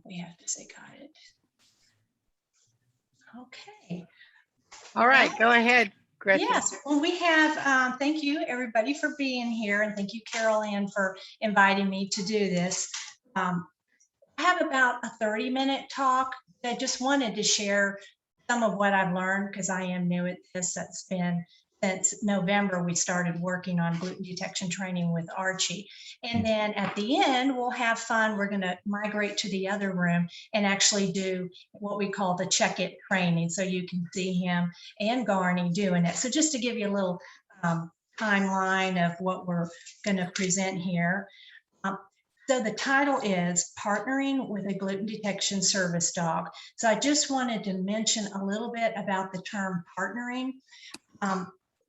We have to say got it. Okay. All right, go ahead, Gretchen. Yes, well, we have, thank you everybody for being here, and thank you Carol Ann for inviting me to do this. I have about a 30-minute talk. I just wanted to share some of what I've learned because I am new at this. That's been since November we started working on gluten detection training with Archie. And then at the end, we'll have fun. We're going to migrate to the other room and actually do what we call the check it training. So you can see him and Garney doing it. So just to give you a little timeline of what we're going to present here. So the title is Partnering with a Gluten Detection Service Dog. So I just wanted to mention a little bit about the term partnering.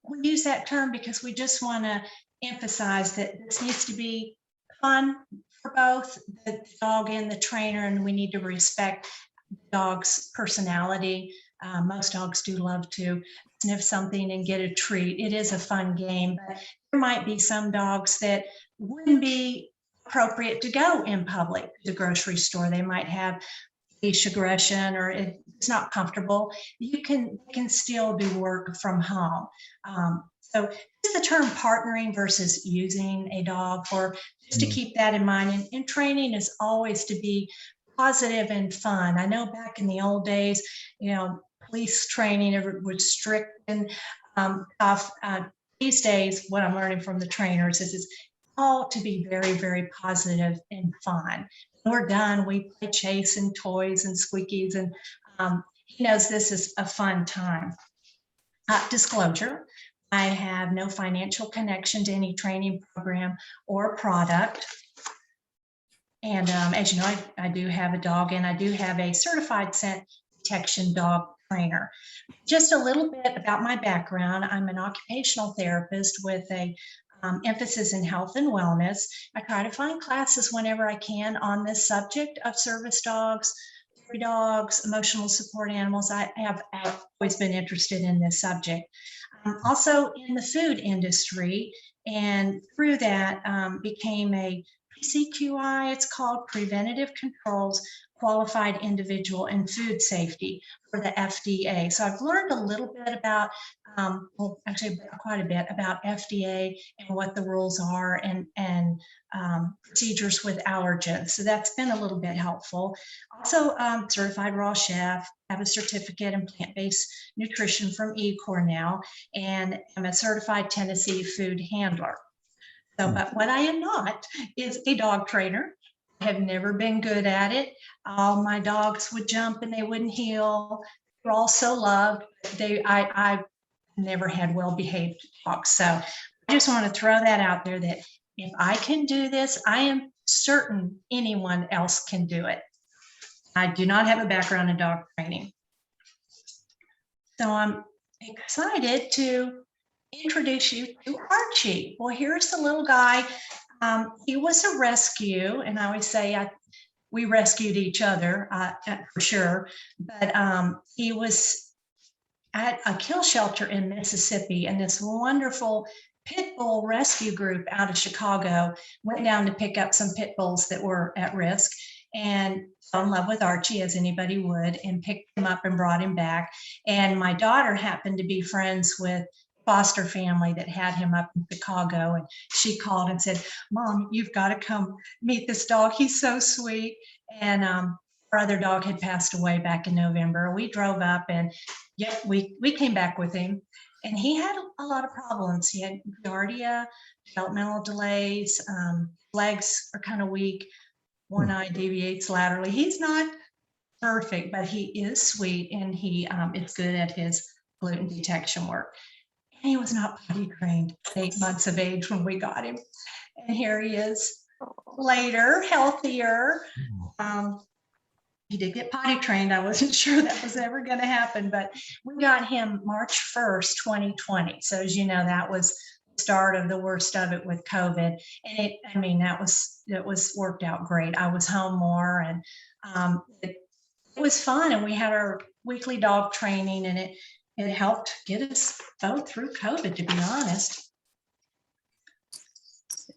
We use that term because we just want to emphasize that this needs to be fun for both the dog and the trainer, and we need to respect the dog's personality. Most dogs do love to sniff something and get a treat. It is a fun game, but there might be some dogs that wouldn't be appropriate to go in public, the grocery store. They might have leash aggression or it's not comfortable. You can still do work from home. So just the term partnering versus using a dog, for just to keep that in mind. And training is always to be positive and fun. I know back in the old days, police training was strict and tough. These days, what I'm learning from the trainers is all to be very, very positive and fun. When we're done, we play chase and toys and squeakies, and he knows this is a fun time. Disclosure, I have no financial connection to any training program or product. And as you know, I do have a dog, and I do have a certified scent detection dog trainer. Just a little bit about my background. I'm an occupational therapist with a emphasis in health and wellness. I try to find classes whenever I can on this subject of service dogs, therapy dogs, emotional support animals. I've always been interested in this subject. Also in the food industry, and through that became a PCQI, it's called Preventative Controls Qualified Individual in Food Safety for the FDA. So I've learned a little bit about, well, actually quite a bit about FDA and what the rules are and procedures with allergens. So that's been a little bit helpful. Also certified raw chef, have a certificate in plant-based nutrition from eCornell, and I'm a certified Tennessee food handler. So, but what I am not is a dog trainer. I have never been good at it. All my dogs would jump and they wouldn't heel. They're all so loved. I never had well-behaved dogs. So I just want to throw that out there that if I can do this, I am certain anyone else can do it. I do not have a background in dog training. So I'm excited to introduce you to Archie. Well, here's the little guy. He was a rescue, and I always say we rescued each other for sure, but he was at a kill shelter in Mississippi, and this wonderful pit bull rescue group out of Chicago went down to pick up some pit bulls that were at risk and fell in love with Archie, as anybody would, and picked him up and brought him back. And my daughter happened to be friends with foster family that had him up in Chicago, and she called and said, "Mom, you've got to come meet this dog. He's so sweet." And our other dog had passed away back in November. We drove up, and yet we came back with him, and he had a lot of problems. He had giardia, developmental delays, legs are kind of weak, one eye deviates laterally. He's not perfect, but he is sweet, and he is good at his gluten detection work. He was not potty trained at 8 months of age when we got him. And here he is later, healthier. He did get potty trained. I wasn't sure that was ever going to happen, but we got him March 1st, 2020. So as you know, that was the start of the worst of it with COVID. And it was worked out great. I was home more, and it was fun. And we had our weekly dog training, and it helped get us both through COVID, to be honest.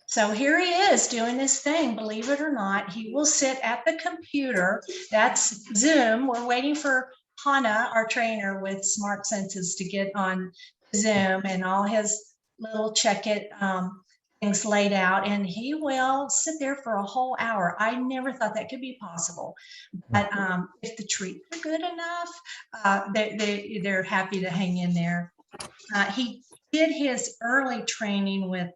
So here he is doing this thing, believe it or not. He will sit at the computer. That's Zoom. We're waiting for Hannah, our trainer with smart senses, to get on Zoom and all his little check it things laid out. And he will sit there for a whole hour. I never thought that could be possible. But if the treats are good enough, they're happy to hang in there. He did his early training with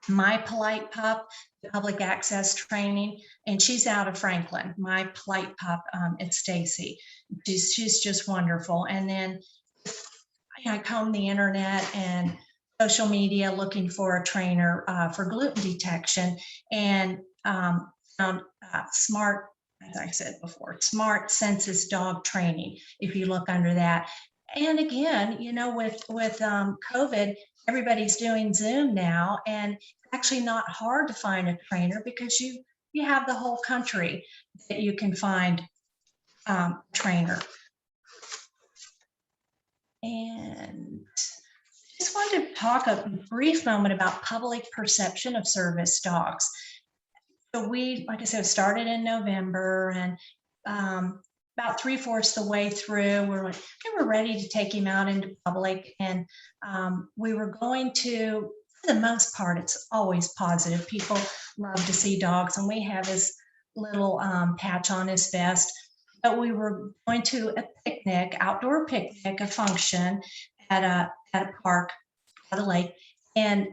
My Polite Pup, public access training, and she's out of Franklin. My Polite Pup, it's Stacy. She's just wonderful. And then I comb the internet and social media looking for a trainer for gluten detection, and found smart, as I said before, smart census dog training. If you look under that, and again, with COVID, everybody's doing Zoom now, and it's actually not hard to find a trainer because you have the whole country that you can find trainer. And just wanted to talk a brief moment about public perception of service dogs. So we, like I said, started in November, and about 3/4 the way through, we were ready to take him out into public, and we were going to, for the most part, it's always positive. People love to see dogs, and we have this little patch on his vest. But we were going to a picnic, outdoor picnic, a function at a park by the lake, and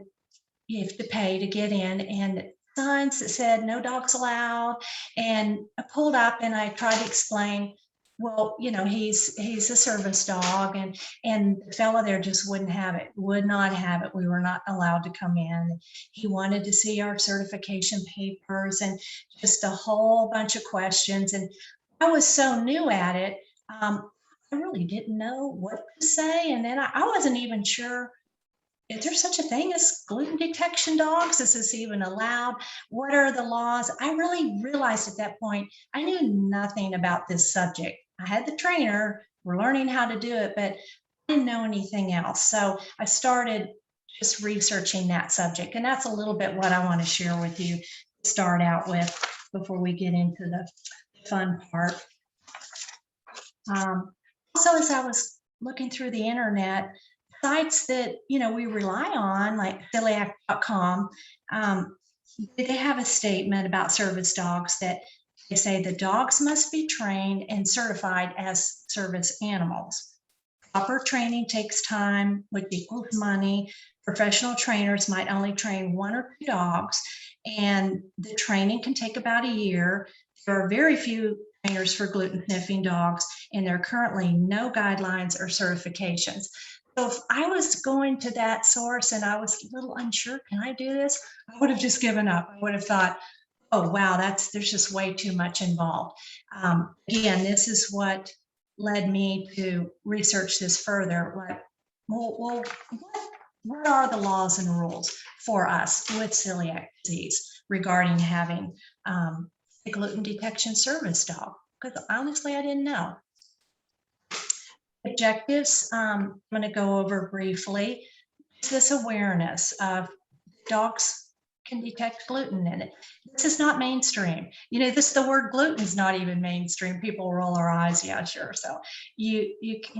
you have to pay to get in, and signs that said no dogs allowed. And I pulled up and I tried to explain, well, he's a service dog, and the fellow there just would not have it. We were not allowed to come in. He wanted to see our certification papers and just a whole bunch of questions. And I was so new at it, I really didn't know what to say. And then I wasn't even sure, is there such a thing as gluten detection dogs? Is this even allowed? What are the laws? I really realized at that point, I knew nothing about this subject. I had the trainer, we're learning how to do it, but I didn't know anything else. So I started just researching that subject. And that's a little bit what I want to share with you to start out with before we get into the fun part. Also, as I was looking through the internet, sites that we rely on, like celiac.com, they have a statement about service dogs that they say the dogs must be trained and certified as service animals. Proper training takes time, which equals money. Professional trainers might only train 1 or 2 dogs, and the training can take about a year. There are very few trainers for gluten sniffing dogs, and there are currently no guidelines or certifications. So if I was going to that source and I was a little unsure, can I do this? I would have just given up. I would have thought, oh, wow, there's just way too much involved. Again, this is what led me to research this further. What are the laws and rules for us with celiac disease regarding having a gluten detection service dog? Because honestly, I didn't know. Objectives, I'm going to go over briefly. It's this awareness of dogs can detect gluten in it. This is not mainstream. The word gluten is not even mainstream. People roll their eyes, yeah, sure. So it's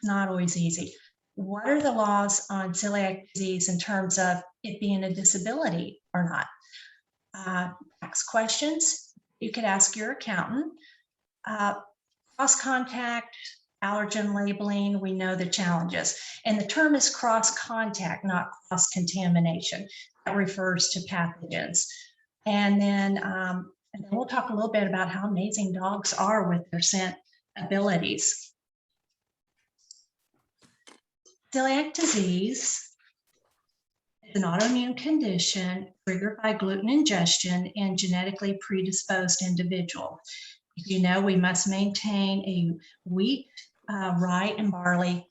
not always easy. What are the laws on celiac disease in terms of it being a disability or not? Ask questions. You could ask your accountant. Cross-contact, allergen labeling, we know the challenges. And the term is cross-contact, not cross-contamination. That refers to pathogens. And then we'll talk a little bit about how amazing dogs are with their scent abilities. Celiac disease is an autoimmune condition triggered by gluten ingestion in genetically predisposed individuals. We must maintain a wheat, rye, and barley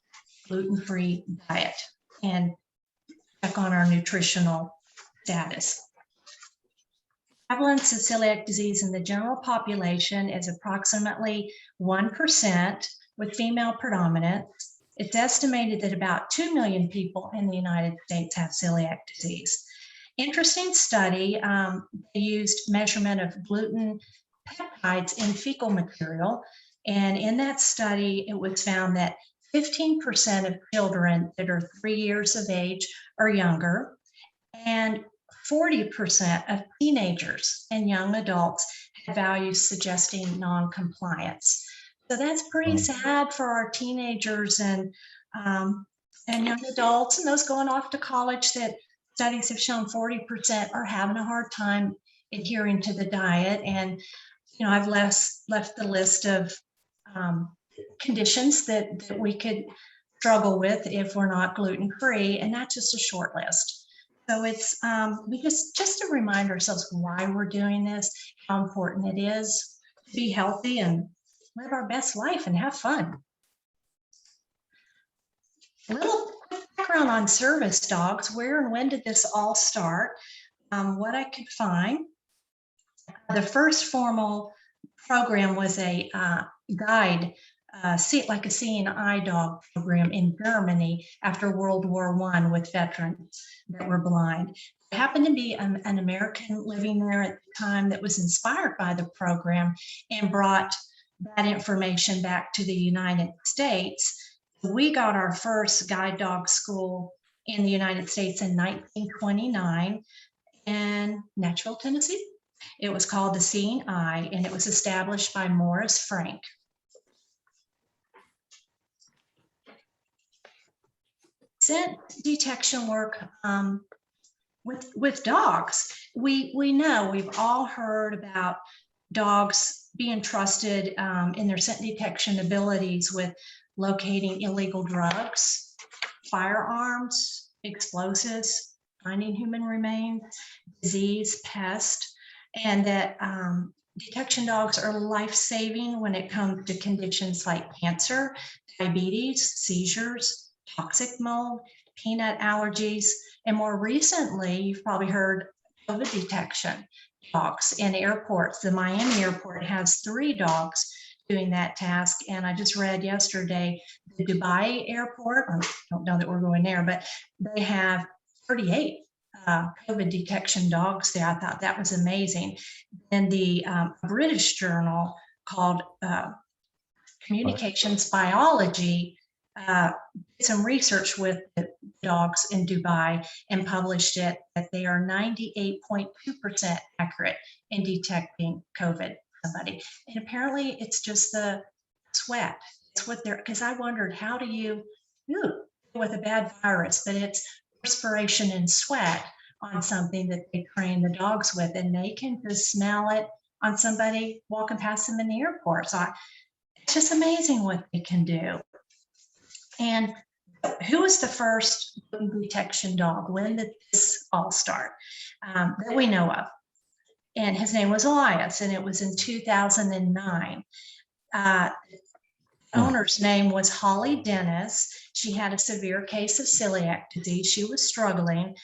gluten-free diet and check on our nutritional status. Prevalence of celiac disease in the general population is approximately 1% with female predominance. It's estimated that about 2 million people in the United States have celiac disease. interesting study. They used measurement of gluten peptides in fecal material. And in that study, it was found that 15% of children that are 3 years of age or younger, and 40% of teenagers and young adults had values suggesting non-compliance. So that's pretty sad for our teenagers and young adults and those going off to college, that studies have shown 40% are having a hard time adhering to the diet. And, I've left the list of conditions that we could struggle with if we're not gluten-free, and that's just a short list. So it's we just to remind ourselves why we're doing this, how important it is to be healthy and live our best life and have fun. A little quick background on service dogs. Where and when did this all start? What I could find, the first formal program was a guide, like a seeing eye dog program in Germany after World War I with veterans that were blind. There happened to be an American living there at the time that was inspired by the program and brought that information back to the United States. We got our first guide dog school in the United States in 1929 in Nashville, Tennessee. It was called the Seeing Eye, and it was established by Morris Frank. Scent detection work with dogs. We know, we've all heard about dogs being trusted in their scent detection abilities with locating illegal drugs, firearms, explosives, finding human remains, disease, pest, and that detection dogs are life-saving when it comes to conditions like cancer, diabetes, seizures, toxic mold, peanut allergies, and more recently, you've probably heard COVID detection dogs in airports. The Miami airport has 3 dogs doing that task. And I just read yesterday, the Dubai airport, I don't know that we're going there, but they have 38 COVID detection dogs there. I thought that was amazing. And the British journal called Communications Biology did some research with the dogs in Dubai and published it that they are 98.2% accurate in detecting COVID somebody. And apparently it's just the sweat. It's what they're, because I wondered, how do you deal with a bad virus? But it's perspiration and sweat on something that they train the dogs with, and they can just smell it on somebody walking past them in the airport. So it's just amazing what they can do. And who was the first gluten detection dog? When did this all start that we know of? And his name was Elias, and it was in 2009. Owner's name was Holly Dennis. She had a severe case of celiac disease. She was struggling.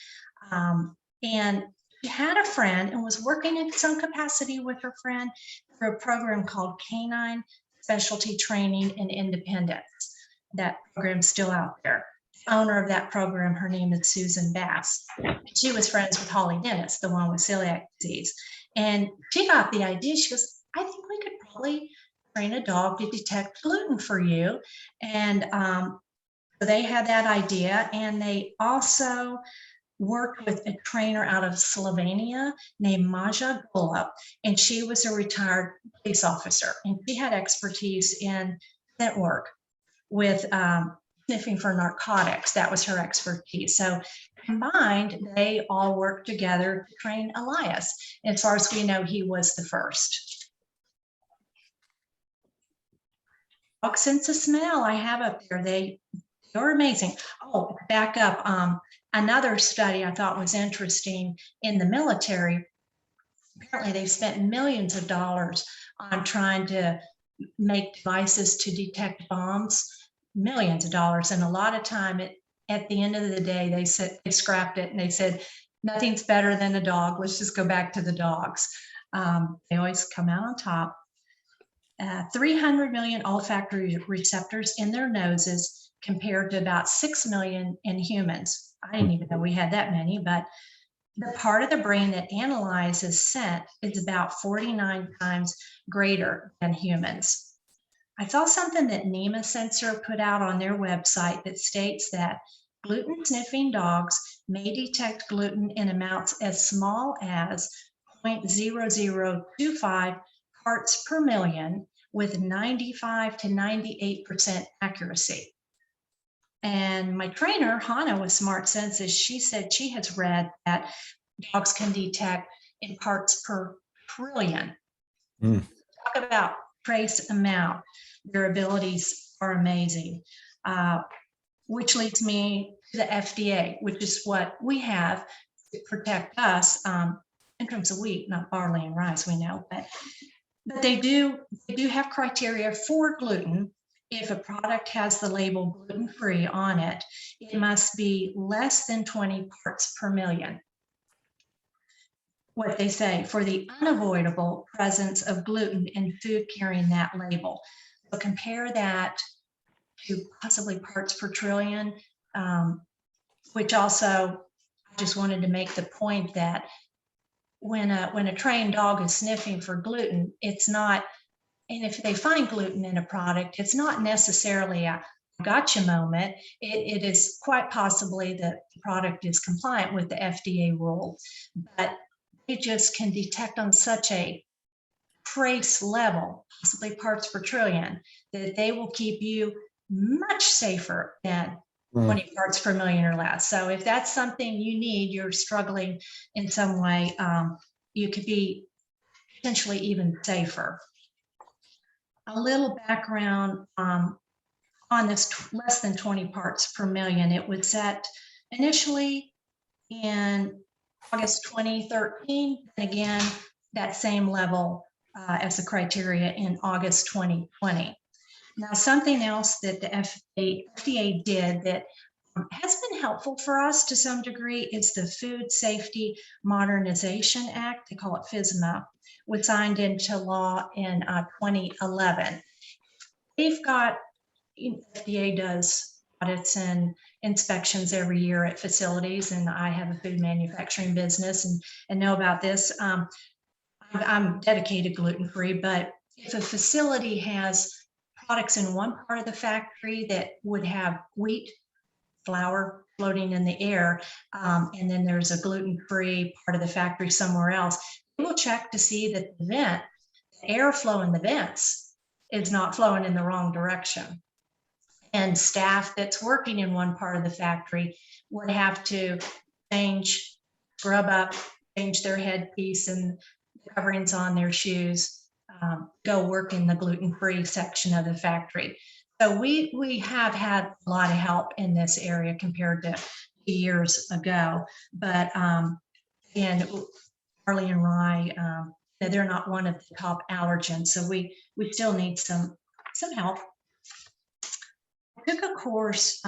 And she had a friend and was working in some capacity with her friend through a program called Canine Specialty Training and Independence. That program's still out there. The owner of that program, her name is Susan Bass. She was friends with Holly Dennis, the one with celiac disease. And she got the idea. She goes, I think we could probably train a dog to detect gluten for you. And so they had that idea. And they also worked with a trainer out of Slovenia named Maja Golub. And she was a retired police officer. And she had expertise in scent work with sniffing for narcotics. That was her expertise. So combined, they all worked together to train Elias. As far as we know, he was the first. Dog sense of smell I have up there. They're amazing. Oh, back up. Another study I thought was interesting in the military. Apparently, they've spent millions of dollars on trying to make devices to detect bombs. Millions of dollars, and a lot of time at the end of the day they scrapped it and they said nothing's better than a dog, let's just go back to the dogs. They always come out on top. 300 million olfactory receptors in their noses compared to about 6 million in humans. I didn't even know we had that many, but the part of the brain that analyzes scent is about 49 times greater than humans. I saw something that NEMA Sensor put out on their website that states that gluten sniffing dogs may detect gluten in amounts as small as 0.0025 parts per million with 95 to 98% accuracy. And my trainer, Hannah with Smart Senses, she said she has read that dogs can detect in parts per trillion. Talk about trace amount. Their abilities are amazing, which leads me to the FDA, which is what we have to protect us in terms of wheat, not barley and rice, we know, but they do have criteria for gluten. If a product has the label gluten-free on it, it must be less than 20 parts per million. What they say for the unavoidable presence of gluten in food carrying that label. So compare that to possibly parts per trillion, which also I just wanted to make the point that when a trained dog is sniffing for gluten, it's not, and if they find gluten in a product, it's not necessarily a gotcha moment. It is quite possibly that the product is compliant with the FDA rule, but it just can detect on such a trace level, possibly parts per trillion, that they will keep you much safer than 20 parts per million or less. So if that's something you need, you're struggling in some way, you could be potentially even safer. A little background on this less than 20 parts per million. It was set initially in August 2013, and again, that same level as the criteria in August 2020. Now, something else that the FDA did that has been helpful for us to some degree is the Food Safety Modernization Act. They call it FSMA, was signed into law in 2011. They've got, FDA does audits and inspections every year at facilities, and I have a food manufacturing business and know about this. I'm dedicated gluten-free, but if a facility has products in one part of the factory that would have wheat, flour floating in the air, and then there's a gluten-free part of the factory somewhere else, we will check to see that the airflow in the vents is not flowing in the wrong direction. And staff that's working in one part of the factory would have to scrub up, change their headpiece and coverings on their shoes, go work in the gluten-free section of the factory. So we have had a lot of help in this area compared to years ago. But again, barley and rye, they're not one of the top allergens, so we still need some help. I took a course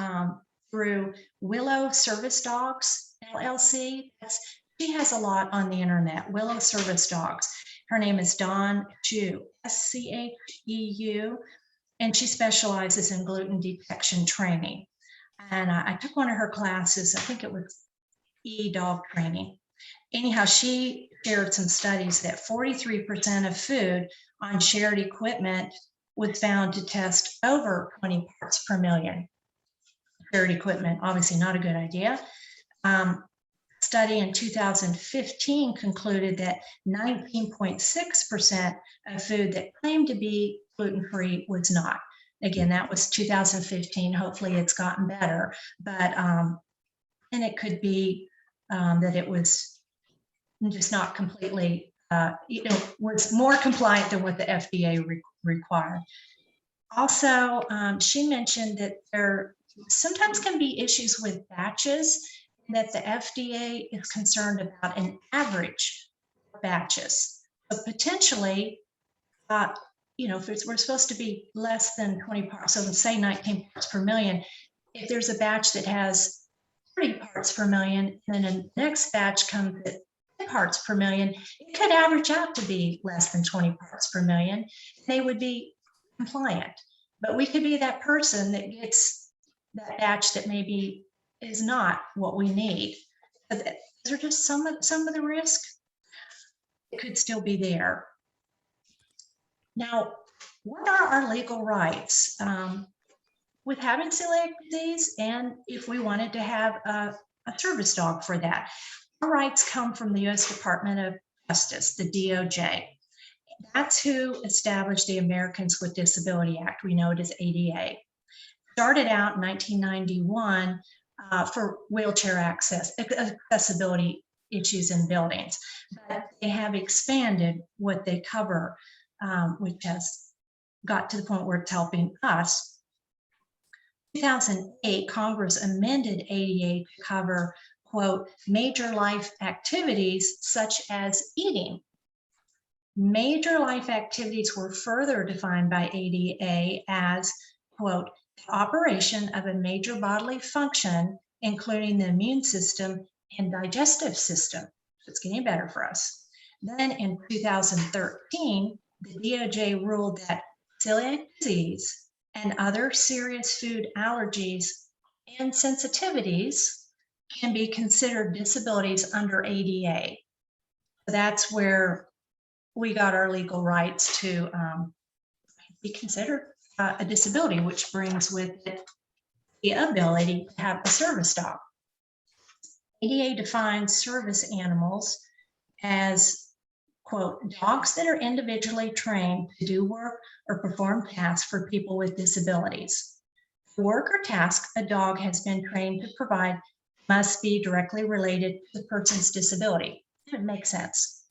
through Willow Service Dogs, LLC. She has a lot on the internet, Willow Service Dogs. Her name is Dawn Chu, Scheu, and she specializes in gluten detection training. And I took one of her classes, I think it was dog training. Anyhow, she shared some studies that 43% of food on shared equipment was found to test over 20 parts per million. Shared equipment, obviously not a good idea. Study in 2015 concluded that 19.6% of food that claimed to be gluten-free was not. Again, that was 2015. Hopefully it's gotten better, but and it could be that it was just not completely, was more compliant than what the FDA required. Also, she mentioned that there sometimes can be issues with batches, that the FDA is concerned about an average of batches. So potentially, if we're supposed to be less than 20 parts, so say 19 parts per million, if there's a batch that has 30 parts per million, and then the next batch comes at 10 parts per million, it could average out to be less than 20 parts per million. They would be compliant. But we could be that person that gets that batch that maybe is not what we need. But those are just some of the risk. It could still be there. Now, what are our legal rights with having celiac disease, and if we wanted to have a service dog for that? Our rights come from the U.S. Department of Justice, the DOJ. That's who established the Americans with Disability Act. We know it as ADA. Started out in 1991 for wheelchair accessibility issues in buildings, but they have expanded what they cover, which has got to the point where it's helping us. 2008, Congress amended ADA to cover, quote, major life activities such as eating. Major life activities were further defined by ADA as, quote, the operation of a major bodily function, including the immune system and digestive system. It's getting better for us. Then in 2013, the DOJ ruled that celiac disease and other serious food allergies and sensitivities can be considered disabilities under ADA. So that's where we got our legal rights to be considered a disability, which brings with it the ability to have a service dog. ADA defines service animals as, quote, dogs that are individually trained to do work or perform tasks for people with disabilities. The work or task a dog has been trained to provide must be directly related to the person's disability. It makes sense.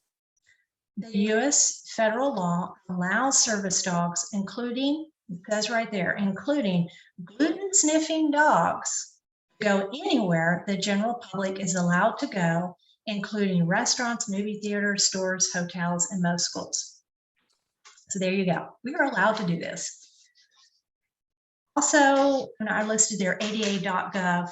The U.S. federal law allows service dogs, including, it says right there, including gluten sniffing dogs, to go anywhere the general public is allowed to go, including restaurants, movie theaters, stores, hotels, and most schools. So there you go. We are allowed to do this. Also, I listed there ada.gov.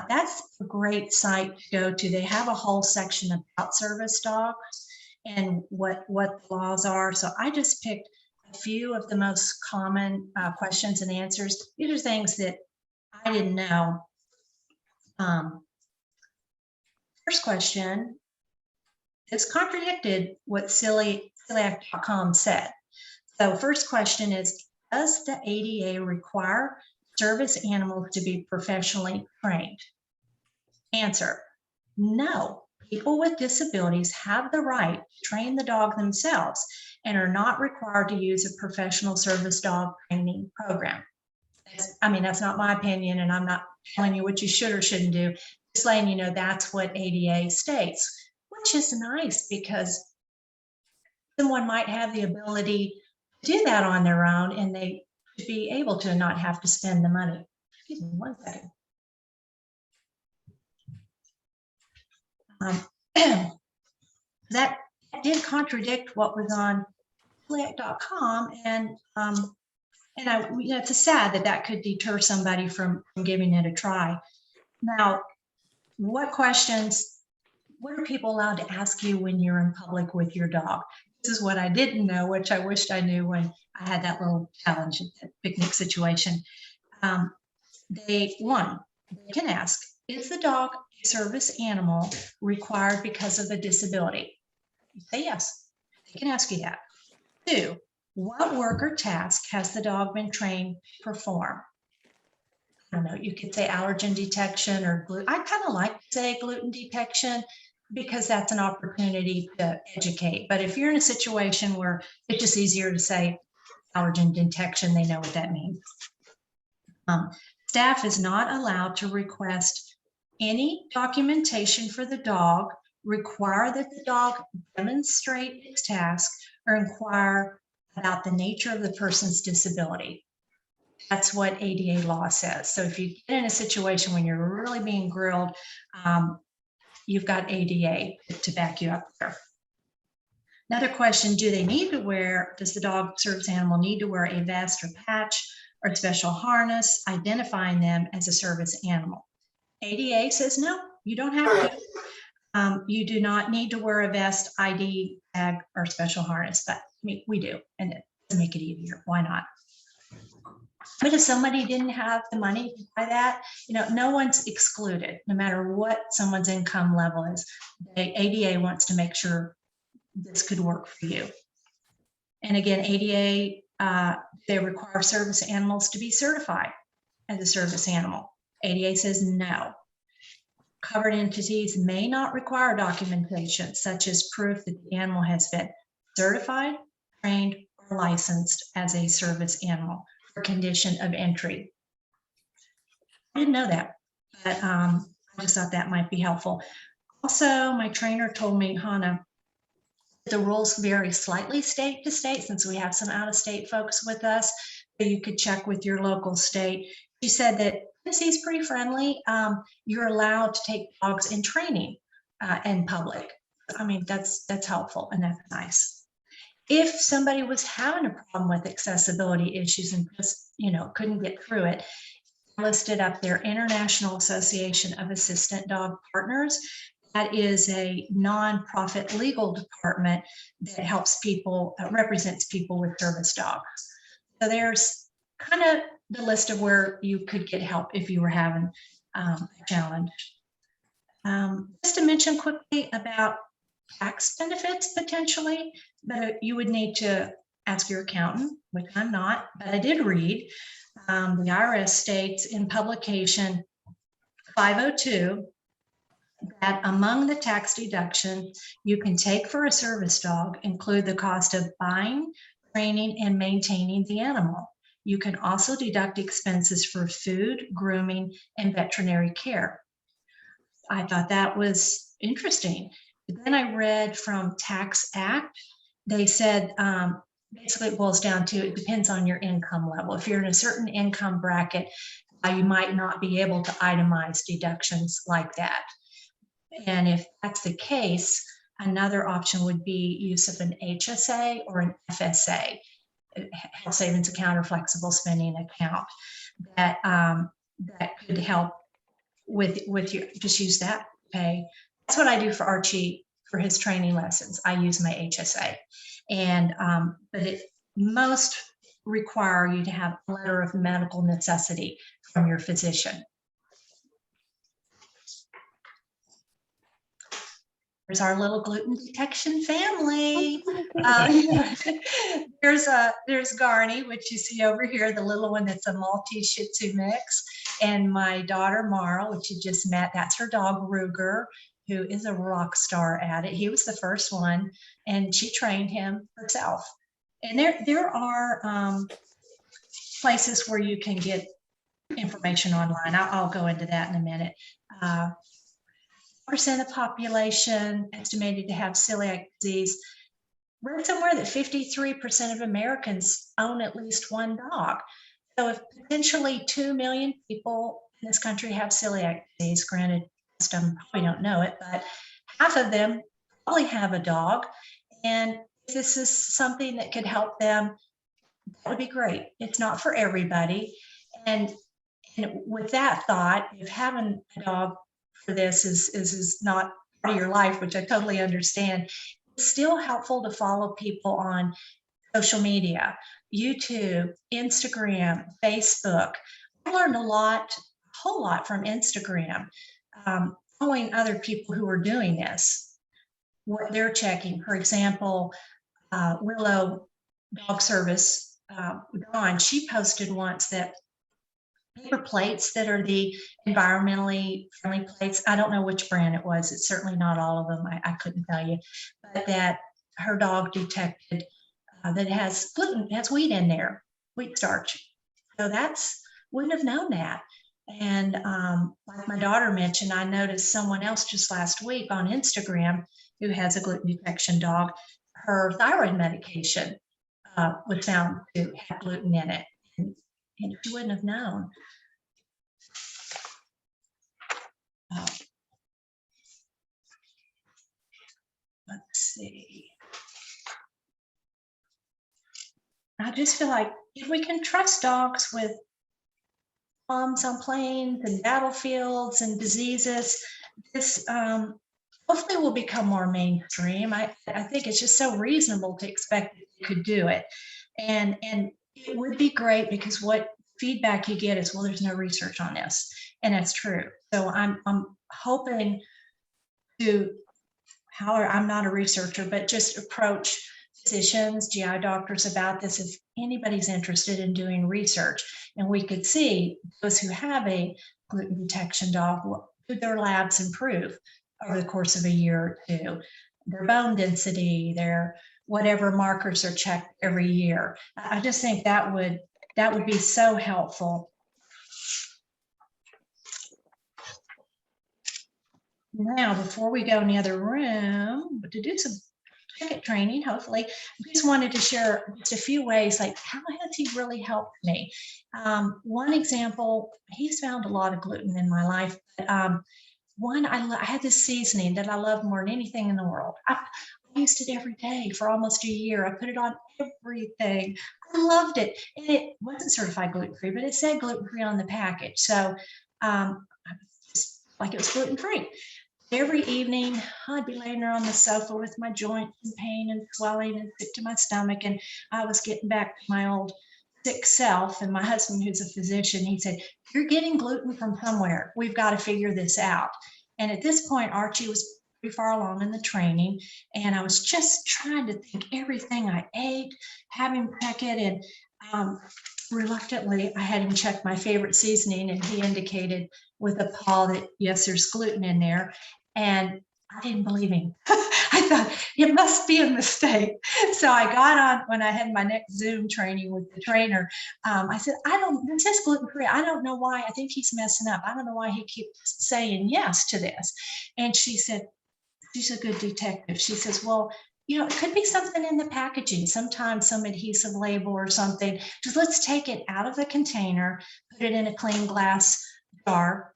That's a great site to go to. They have a whole section about service dogs and what the laws are. So I just picked a few of the most common questions and answers. These are things that I didn't know. First question, it's contradicted what Celiac.com said. So first question is, does the ADA require service animals to be professionally trained? Answer, no. People with disabilities have the right to train the dog themselves and are not required to use a professional service dog training program. That's not my opinion, and I'm not telling you what you should or shouldn't do. Just letting you know that's what ADA states, which is nice because someone might have the ability to do that on their own, and they should be able to not have to spend the money. Excuse me 1 second. That did contradict what was on Celiac.com, and it's sad that could deter somebody from giving it a try. Now, what are people allowed to ask you when you're in public with your dog? This is what I didn't know, which I wished I knew when I had that little challenge at the picnic situation. They can ask, is the dog a service animal required because of a disability? You say yes, they can ask you that. 2, what work or task has the dog been trained to perform? I don't know, you could say allergen detection or gluten. I kind of like to say gluten detection because that's an opportunity to educate. But if you're in a situation where it's just easier to say allergen detection, they know what that means. Staff is not allowed to request any documentation for the dog, require that the dog demonstrate its task, or inquire about the nature of the person's disability. That's what ADA law says. So if you get in a situation when you're really being grilled, you've got ADA to back you up there. Another question, does the dog service animal need to wear a vest or patch or special harness identifying them as a service animal? ADA says, no, you don't have to. You do not need to wear a vest, ID tag, or special harness, but we do, and it does make it easier. Why not? But if somebody didn't have the money to buy that, no one's excluded, no matter what someone's income level is. The ADA wants to make sure this could work for you. And again, ADA, they require service animals to be certified as a service animal. ADA says no. Covered entities may not require documentation, such as proof that the animal has been certified, trained, or licensed as a service animal for condition of entry. I didn't know that, but I just thought that might be helpful. Also, my trainer told me, Hannah, the rules vary slightly state to state, since we have some out-of-state folks with us, so you could check with your local state. She said that Tennessee's pretty friendly. You're allowed to take dogs in training in public. I mean, that's helpful and that's nice. If somebody was having a problem with accessibility issues and just, couldn't get through it, listed up their International Association of Assistant Dog Partners. That is a nonprofit legal department that helps people, represents people with service dogs. So there's kind of the list of where you could get help if you were having a challenge. Just to mention quickly about tax benefits potentially, but you would need to ask your accountant, which I'm not, but I did read. The IRS states in publication 502 that among the tax deduction you can take for a service dog include the cost of buying, training, and maintaining the animal. You can also deduct expenses for food, grooming, and veterinary care. I thought that was interesting. But then I read from Tax Act, they said basically it boils down to it depends on your income level. If you're in a certain income bracket, you might not be able to itemize deductions like that. And if that's the case, another option would be use of an HSA or an FSA, health savings account or flexible spending account, that that could help with your, just use that pay. That's what I do for Archie for his training lessons. I use my HSA, and but it most require you to have a letter of medical necessity from your physician. There's our little gluten detection family. There's Garni, which you see over here, the little one that's a Maltese Shih Tzu mix, and my daughter Mara, which you just met. That's her dog Ruger, who is a rock star at it. He was the first one, and she trained him herself. And there are places where you can get information online. I'll go into that in a minute. Percent of population estimated to have celiac disease. Read somewhere that 53% of Americans own at least one dog. So if potentially 2 million people in this country have celiac disease, granted, most of them probably don't know it, but half of them probably have a dog. And if this is something that could help them, that would be great. It's not for everybody. And with that thought, if having a dog for this is not part of your life, which I totally understand, it's still helpful to follow people on social media, YouTube, Instagram, Facebook. I learned a whole lot from Instagram, following other people who are doing this, what they're checking. For example, Willow Dog Service, Dawn, she posted once that paper plates that are the environmentally friendly plates. I don't know which brand it was. It's certainly not all of them. I couldn't tell you, but that her dog detected that it has gluten, it has wheat in there, wheat starch. So wouldn't have known that. And like my daughter mentioned, I noticed someone else just last week on Instagram who has a gluten detection dog, her thyroid medication was found to have gluten in it. And she wouldn't have known. Let's see. I just feel like if we can trust dogs with bombs on planes and battlefields and diseases, this hopefully will become more mainstream. I think it's just so reasonable to expect that you could do it. And it would be great because what feedback you get is, well, there's no research on this. And that's true. So I'm hoping to, I'm not a researcher, but just approach physicians, GI doctors about this if anybody's interested in doing research. And we could see those who have a gluten detection dog, do their labs improve over the course of a year or two, their bone density, their whatever markers are checked every year. I just think that would be so helpful. Now, before we go in the other room to do some ticket training, hopefully, I just wanted to share just a few ways, like how has he really helped me. One example, he's found a lot of gluten in my life. But, one, I had this seasoning that I love more than anything in the world. I used it every day for almost a year. I put it on everything. I loved it. And it wasn't certified gluten-free, but it said gluten-free on the package. So I was just like it was gluten-free. Every evening, I'd be laying there on the sofa with my joints in pain and swelling and sick to my stomach. And I was getting back to my old sick self. And my husband, who's a physician, he said, "You're getting gluten from somewhere. We've got to figure this out." And at this point, Archie was pretty far along in the training. And I was just trying to think everything I ate, have him check it. And reluctantly, I had him check my favorite seasoning, and he indicated with a paw that, yes, there's gluten in there. And I didn't believe him. I thought it must be a mistake. So I got on when I had my next Zoom training with the trainer. I said, this is gluten-free. I don't know why. I think he's messing up. I don't know why he keeps saying yes to this. And she said, she's a good detective. She says, well, it could be something in the packaging, sometimes some adhesive label or something. Just let's take it out of the container, put it in a clean glass jar,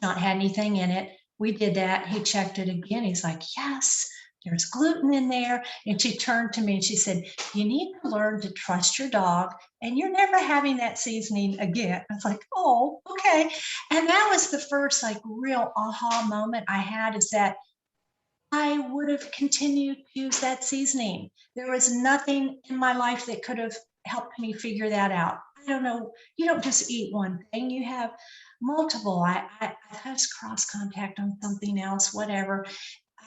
not had anything in it. We did that. He checked it again. He's like, yes, there's gluten in there. And she turned to me and she said, you need to learn to trust your dog, and you're never having that seasoning again. I was like, oh, okay. And that was the first real aha moment I had, is that I would have continued to use that seasoning. There was nothing in my life that could have helped me figure that out. I don't know. You don't just eat one thing. You have multiple. I had cross contact on something else, whatever.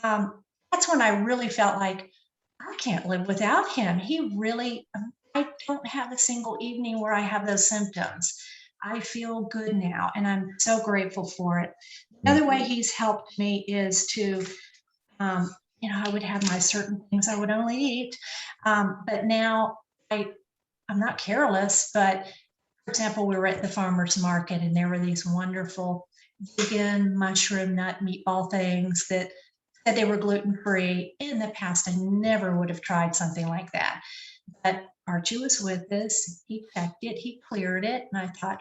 That's when I really felt like I can't live without him. He really, I don't have a single evening where I have those symptoms. I feel good now, and I'm so grateful for it. The other way he's helped me is to, I would have my certain things I would only eat, but now I'm not careless, but for example, we were at the farmer's market and there were these wonderful vegan mushroom nut meatball things that said they were gluten-free. In the past, I never would have tried something like that. But Archie was with us. He checked it, he cleared it, and I thought,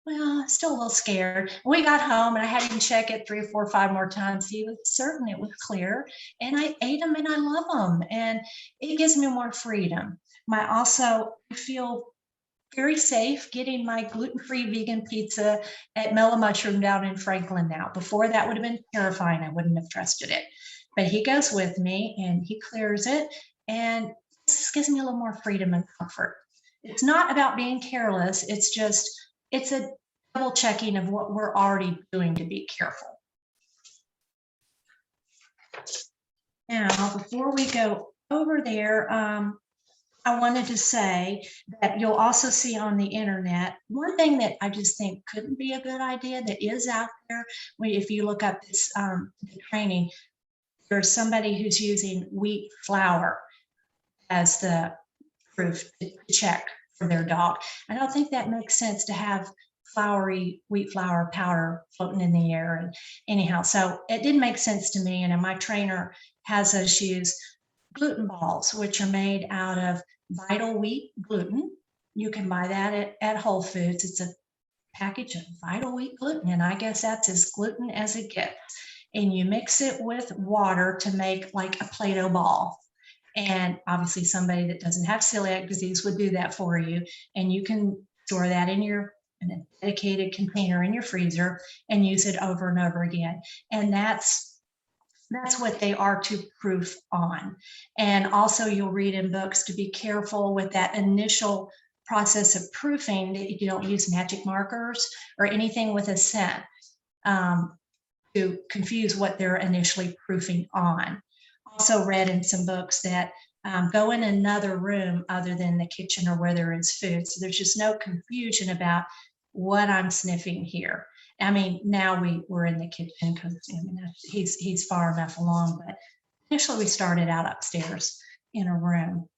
well, still a little scared. We got home and I had him check it 3 or 4 or 5 more times. He was certain it was clear, and I ate them and I love them, and it gives me more freedom. I feel very safe getting my gluten-free vegan pizza at Mellow Mushroom down in Franklin now. Before, that would have been terrifying. I wouldn't have trusted it. But he goes with me and he clears it, and this gives me a little more freedom and comfort. It's not about being careless. It's a double checking of what we're already doing to be careful. Now, before we go over there, I wanted to say that you'll also see on the internet, one thing that I just think couldn't be a good idea that is out there. If you look up this training, there's somebody who's using wheat flour as the proof to check for their dog. I don't think that makes sense to have floury wheat flour powder floating in the air. And anyhow, so it didn't make sense to me. And my trainer has us use gluten balls, which are made out of Vital Wheat gluten. You can buy that at Whole Foods. It's a package of Vital Wheat gluten, and I guess that's as gluten as it gets. And you mix it with water to make like a Play-Doh ball. And obviously somebody that doesn't have celiac disease would do that for you. And you can store that in a dedicated container in your freezer and use it over and over again. And that's what they are to proof on. And also you'll read in books to be careful with that initial process of proofing, you don't use magic markers or anything with a scent to confuse what they're initially proofing on. Also read in some books that go in another room other than the kitchen or where there is food. So there's just no confusion about what I'm sniffing here. I mean, now we're in the kitchen because he's far enough along, but initially we started out upstairs in a room.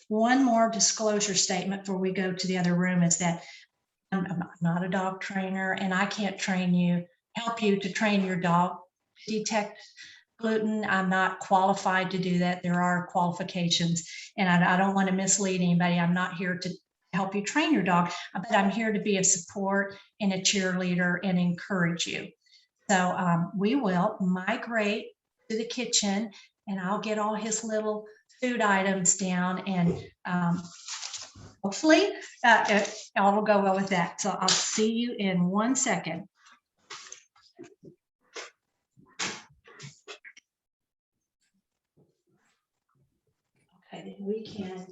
One more disclosure statement before we go to the other room is that I'm not a dog trainer, and I can't help you to train your dog to detect gluten. I'm not qualified to do that. There are qualifications, and I don't want to mislead anybody. I'm not here to help you train your dog, but I'm here to be a support and a cheerleader and encourage you. So we will migrate to the kitchen, and I'll get all his little food items down, and hopefully all will go well with that. So I'll see you in 1 second. Okay, then we can.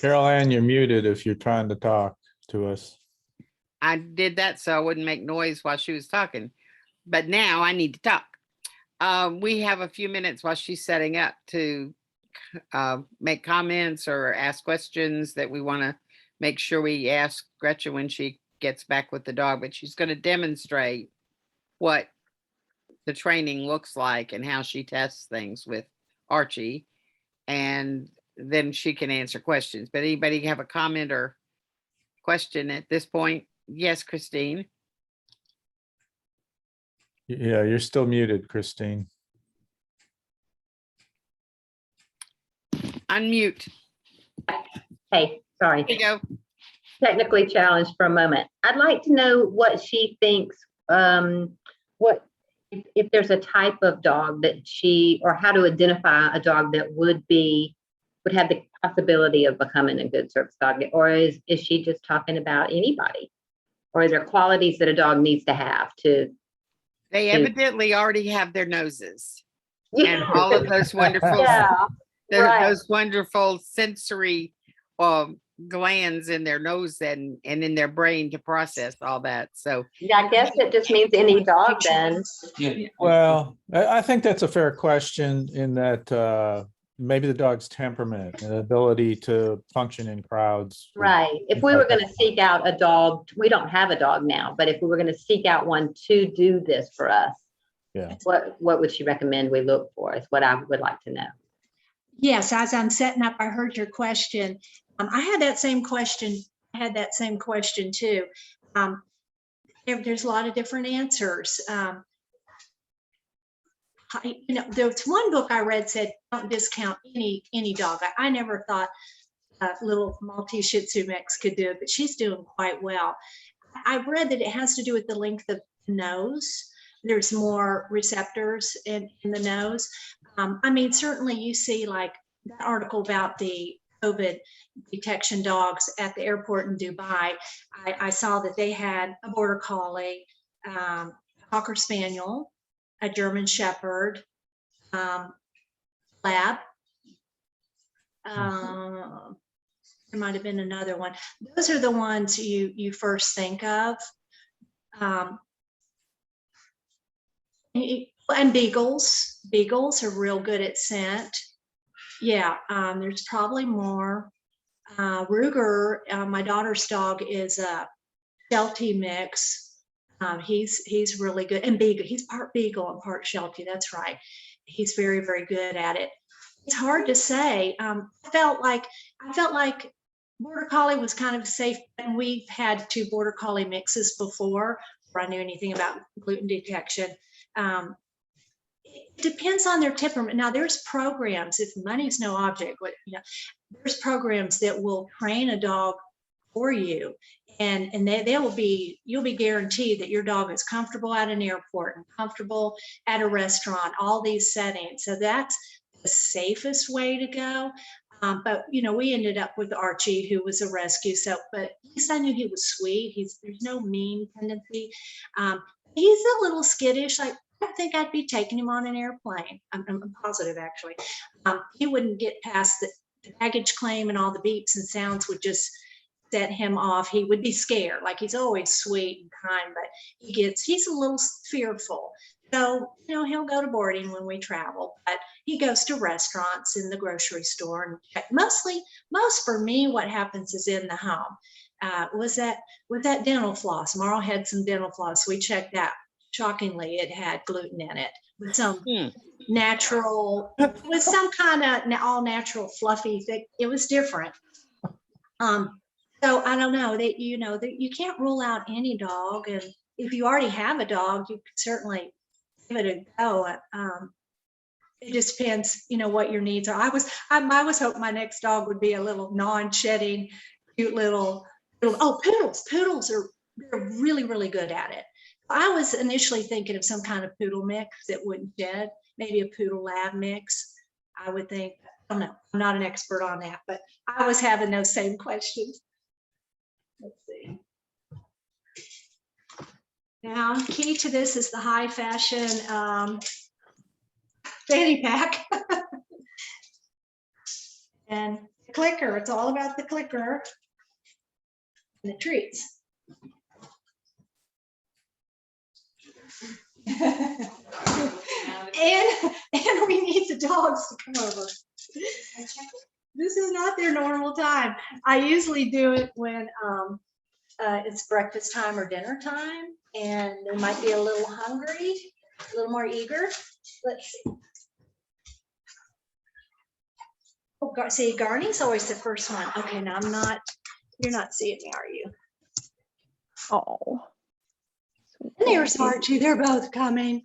Carol Ann, you're muted if you're trying to talk to us. I did that so I wouldn't make noise while she was talking, but now I need to talk. We have a few minutes while she's setting up to make comments or ask questions that we want to make sure we ask Gretchen when she gets back with the dog, but she's going to demonstrate what the training looks like and how she tests things with Archie, and then she can answer questions. But anybody have a comment or question at this point? Yes, Christine. Yeah, you're still muted, Christine. Unmute. Hey, sorry. There you go. Technically challenged for a moment. I'd like to know what she thinks, what if there's a type of dog that or how to identify a dog that would have the possibility of becoming a good service dog, or is she just talking about anybody? Or is there qualities that a dog needs to have to? They evidently already have their noses Yeah. and all of those wonderful, Yeah, right. those wonderful sensory glands in their nose and in their brain to process all that. So Yeah, I guess it just means any dog then. Well, I think that's a fair question in that maybe the dog's temperament and ability to function in crowds. Right. If we were going to seek out a dog, we don't have a dog now, but if we were going to seek out one to do this for us, yeah, what would she recommend we look for is what I would like to know. Yes, as I'm setting up, I heard your question. I had that same question. Too. There's a lot of different answers. There's one book I read said, don't discount any dog. I never thought little Maltese Shih Tzu mix could do it, but she's doing quite well. I read that it has to do with the length of the nose. There's more receptors in the nose. I mean, certainly you see like that article about the COVID detection dogs at the airport in Dubai. I saw that they had a border collie, Cocker Spaniel, a German Shepherd, lab. There might have been another one. Those are the ones you first think of. And beagles. Beagles are real good at scent. Yeah, there's probably more. Ruger, my daughter's dog, is a Sheltie mix. He's really good, and beagle. He's part beagle and part Sheltie. That's right. He's very, very good at it. It's hard to say. I felt like Border Collie was kind of safe, and we've had 2 Border Collie mixes before I knew anything about gluten detection. It depends on their temperament. Now, there's programs, if money's no object, there's programs that will train a dog for you, and you'll be guaranteed that your dog is comfortable at an airport and comfortable at a restaurant, all these settings. So that's the safest way to go. But we ended up with Archie, who was a rescue. So, but at least I knew he was sweet. There's no mean tendency. He's a little skittish, like don't think I'd be taking him on an airplane. I'm positive, actually. He wouldn't get past the baggage claim, and all the beeps and sounds would just set him off. He would be scared. Like, he's always sweet and kind, but he's a little fearful. So, he'll go to boarding when we travel, but he goes to restaurants, in the grocery store, and most for me, what happens is in the home. Was that dental floss? Marl had some dental floss. We checked that. Shockingly, it had gluten in it with some natural, with some kind of all natural fluffy thing. It was different. So I don't know that, that you can't rule out any dog. And if you already have a dog, you could certainly give it a go. It just depends, what your needs are. I was hoping my next dog would be a little non-shedding, cute little, poodles. Poodles they're really, really good at it. I was initially thinking of some kind of poodle mix that wouldn't shed, maybe a poodle lab mix. I would think, I don't know, I'm not an expert on that, but I was having those same questions. Let's see. Now, key to this is the high fashion fanny pack. And the clicker, it's all about the clicker and the treats. and we need the dogs to come over. This is not their normal time. I usually do it when it's breakfast time or dinner time, and they might be a little hungry, a little more eager. Let's see. Oh, see, Garney's always the first one. Okay, now you're not seeing me, are you? Oh. And there's Archie, they're both coming.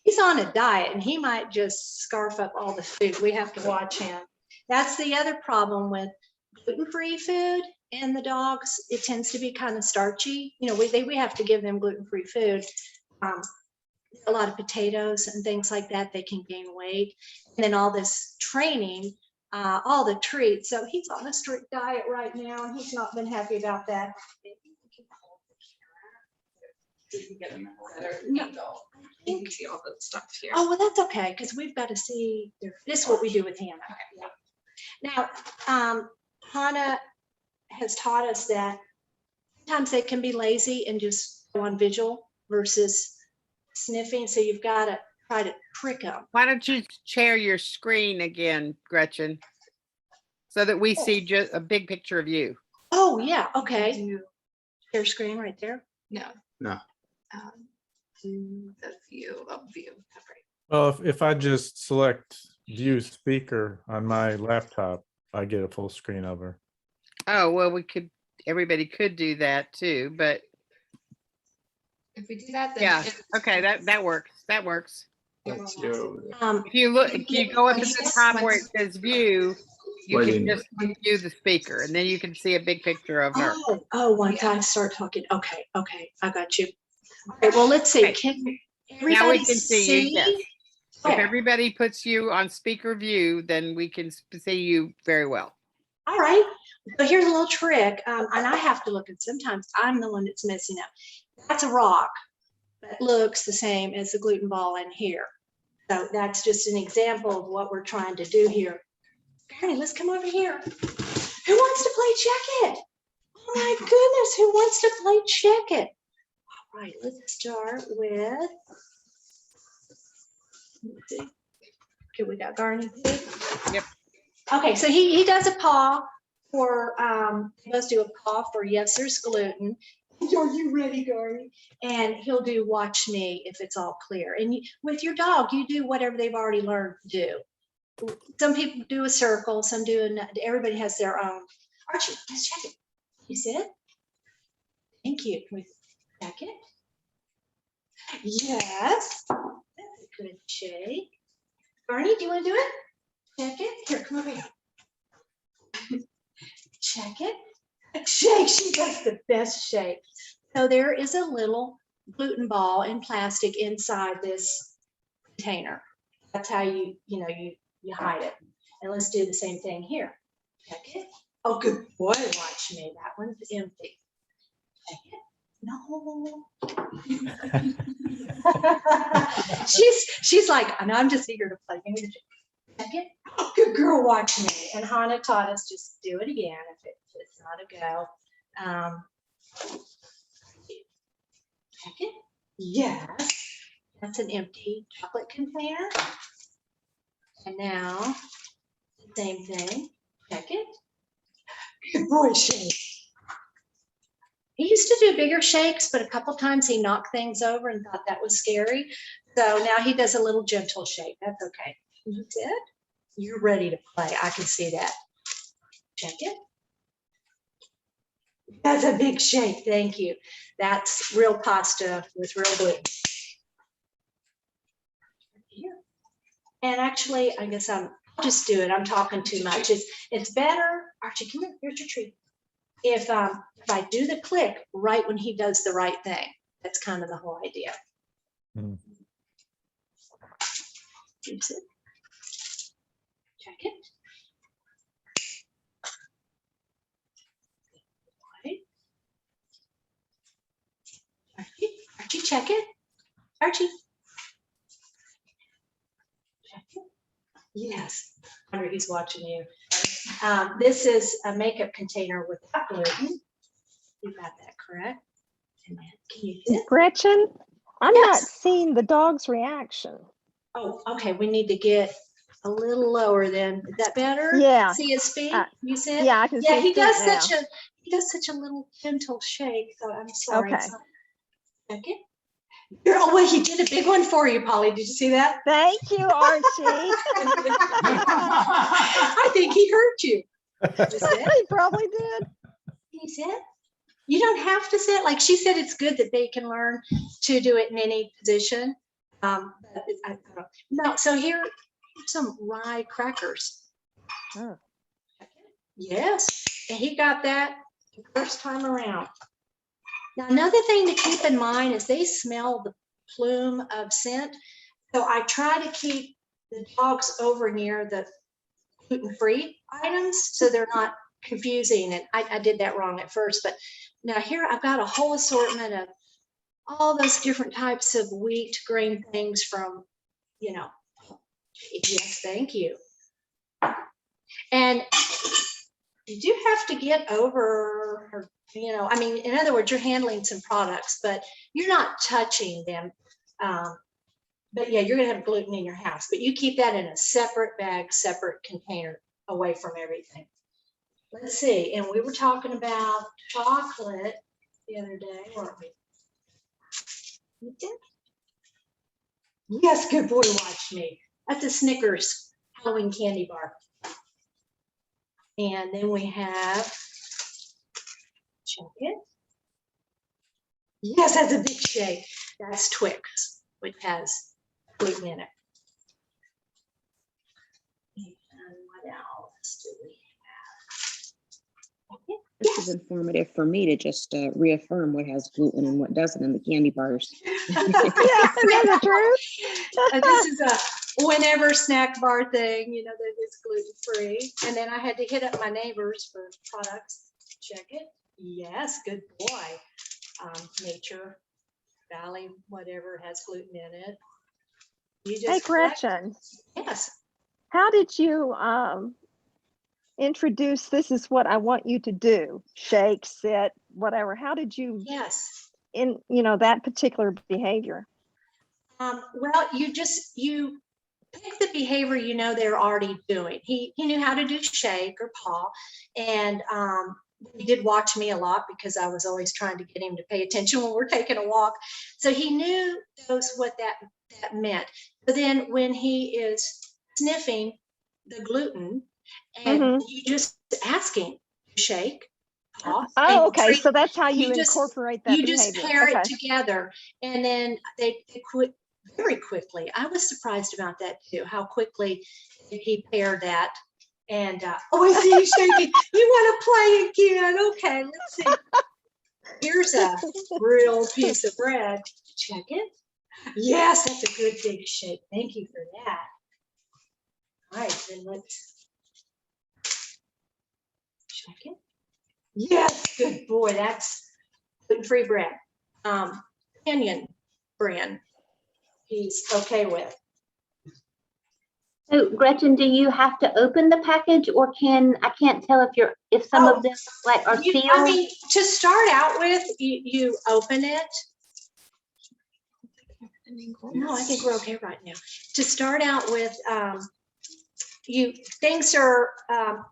He's on a diet and he might just scarf up all the food. We have to watch him. That's the other problem with gluten-free food and the dogs. It tends to be kind of starchy. We have to give them gluten-free food. A lot of potatoes and things like that, they can gain weight. And then all this training, all the treats. So he's on a strict diet right now and he's not been happy about that. No. You can see all the stuff here. Oh, well, that's okay, because we've got to see, this is what we do with him. Yeah. Now, Hannah has taught us that sometimes they can be lazy and just go on vigil versus sniffing, so you've got to try to trick them. Why don't you share your screen again, Gretchen, so that we see just a big picture of you? Oh, yeah, okay. Share screen right there? No. No. The view. Well, if I just select view speaker on my laptop, I get a full screen of her. Oh, well, everybody could do that too, but If we do that, then yeah, okay, that works. That works. That's you. If you go up to the top where it says view, you can Waiting. just view the speaker and then you can see a big picture of her. Once I start talking, okay, I got you. Okay, well, let's see. Okay. Can Now everybody we can see you, yes. If Okay. everybody puts you on speaker view, then we can see you very well. All right. So here's a little trick, and I have to look, and sometimes I'm the one that's messing up. That's a rock that looks the same as the gluten ball in here. So that's just an example of what we're trying to do here. Granny, let's come over here. Who wants to play check it? Oh my goodness, who wants to play check it? All right, let's start with, let's see. Okay, we got Garney. Yep. Okay, so he does a paw for, he does do a paw for yes, there's gluten. Are you ready, Garney? And he'll do watch me if it's all clear. And with your dog, you do whatever they've already learned to do. Some people do a circle, some do everybody has their own. Archie, let's check it. You see it? Thank you. Can we check it? Yes. That's a good shake. Garney, do you want to do it? Check it. Here, come over here. Check it. Shake. She does the best shake. So there is a little gluten ball in plastic inside this container. That's how you hide it. And let's do the same thing here. Check it. Oh, good boy. Watch me. That one's empty. Check it. No. She's like, and I'm just eager to play. Give me the check it. Oh, good girl, watch me. And Hannah taught us just do it again if it's not a go. Check it. Yes. That's an empty chocolate container. And now, same thing. Check it. Good boy, shake. He used to do bigger shakes, but a couple times he knocked things over and thought that was scary. So now he does a little gentle shake. That's okay. You did? You're ready to play. I can see that. Check it. That's a big shake. Thank you. That's real pasta with real gluten. Here. And actually, I guess I'll just do it. I'm talking too much. It's better. Archie, come here. Here's your treat. If I do the click right when he does the right thing, that's kind of the whole idea. Hmm. Use it. Check it. Archie, check it. Archie. Check it. Yes. I wonder he's watching you. This is a makeup container without gluten. You got that correct. And then, can you do it? Gretchen, I'm Yes. not seeing the dog's reaction. Oh, okay. We need to get a little lower then. Is that better? Yeah. See his feet? You see it? Yeah, I can see Yeah, his he does feet now. such a little gentle shake. So I'm sorry. Okay. Check it. Oh, wait, he did a big one for you, Polly. Did you see that? Thank you, Archie. I think he hurt you. Did you sit? He probably did. Can you sit? You don't have to sit. Like she said, it's good that they can learn to do it in any position. But I don't know. No, so here's some rye crackers. Oh. Yes, and he got that the first time around. Now, another thing to keep in mind is they smell the plume of scent. So I try to keep the dogs over near the gluten-free items so they're not confusing. And I did that wrong at first, but now here I've got a whole assortment of all those different types of wheat grain things from, yes, thank you. And you do have to get over, I mean, in other words, you're handling some products, but you're not touching them. But yeah, you're gonna have gluten in your house, but you keep that in a separate bag, separate container away from everything. Let's see, and we were talking about chocolate the other day, weren't we? You did? Yes, good boy, watch me. That's a Snickers Halloween candy bar. And then we have, check it. Yes, that's a big shake. That's Twix, which has gluten in it. And what else do we have? This is informative for me to just reaffirm what has gluten and what doesn't in the candy bars. Yeah, is that the truth? This is a whenever snack bar thing, that is gluten-free. And then I had to hit up my neighbors for products. Check it. Yes, good boy. Nature Valley, whatever has gluten in it. You just Hey, collect- Gretchen, Yes. how did you introduce this is what I want you to do? Shake, sit, whatever. How did you Yes. that particular behavior? Well, you pick the behavior they're already doing. He knew how to do shake or paw, and he did watch me a lot because I was always trying to get him to pay attention when we're taking a walk. So he knew what that meant. But then when he is sniffing the gluten, and you just ask him to shake, paw. Oh, okay. treat- So that's how you you just- incorporate that you behavior. just pair Okay. it together, and then they quit very quickly. I was surprised about that too, how quickly he paired that. And I see you shaking. You want to play again? Okay, let's see. Here's a real piece of bread. Check it. Yes, that's a good big shake. Thank you for that. All right, then let's check it. Yes, good boy. That's gluten-free bread. Canyon brand he's okay with. So Gretchen, do you have to open the package, or I can't tell if some Oh, of them like are I sealed? mean, to start out with, you open it. No, I think we're okay right now. To start out with, things are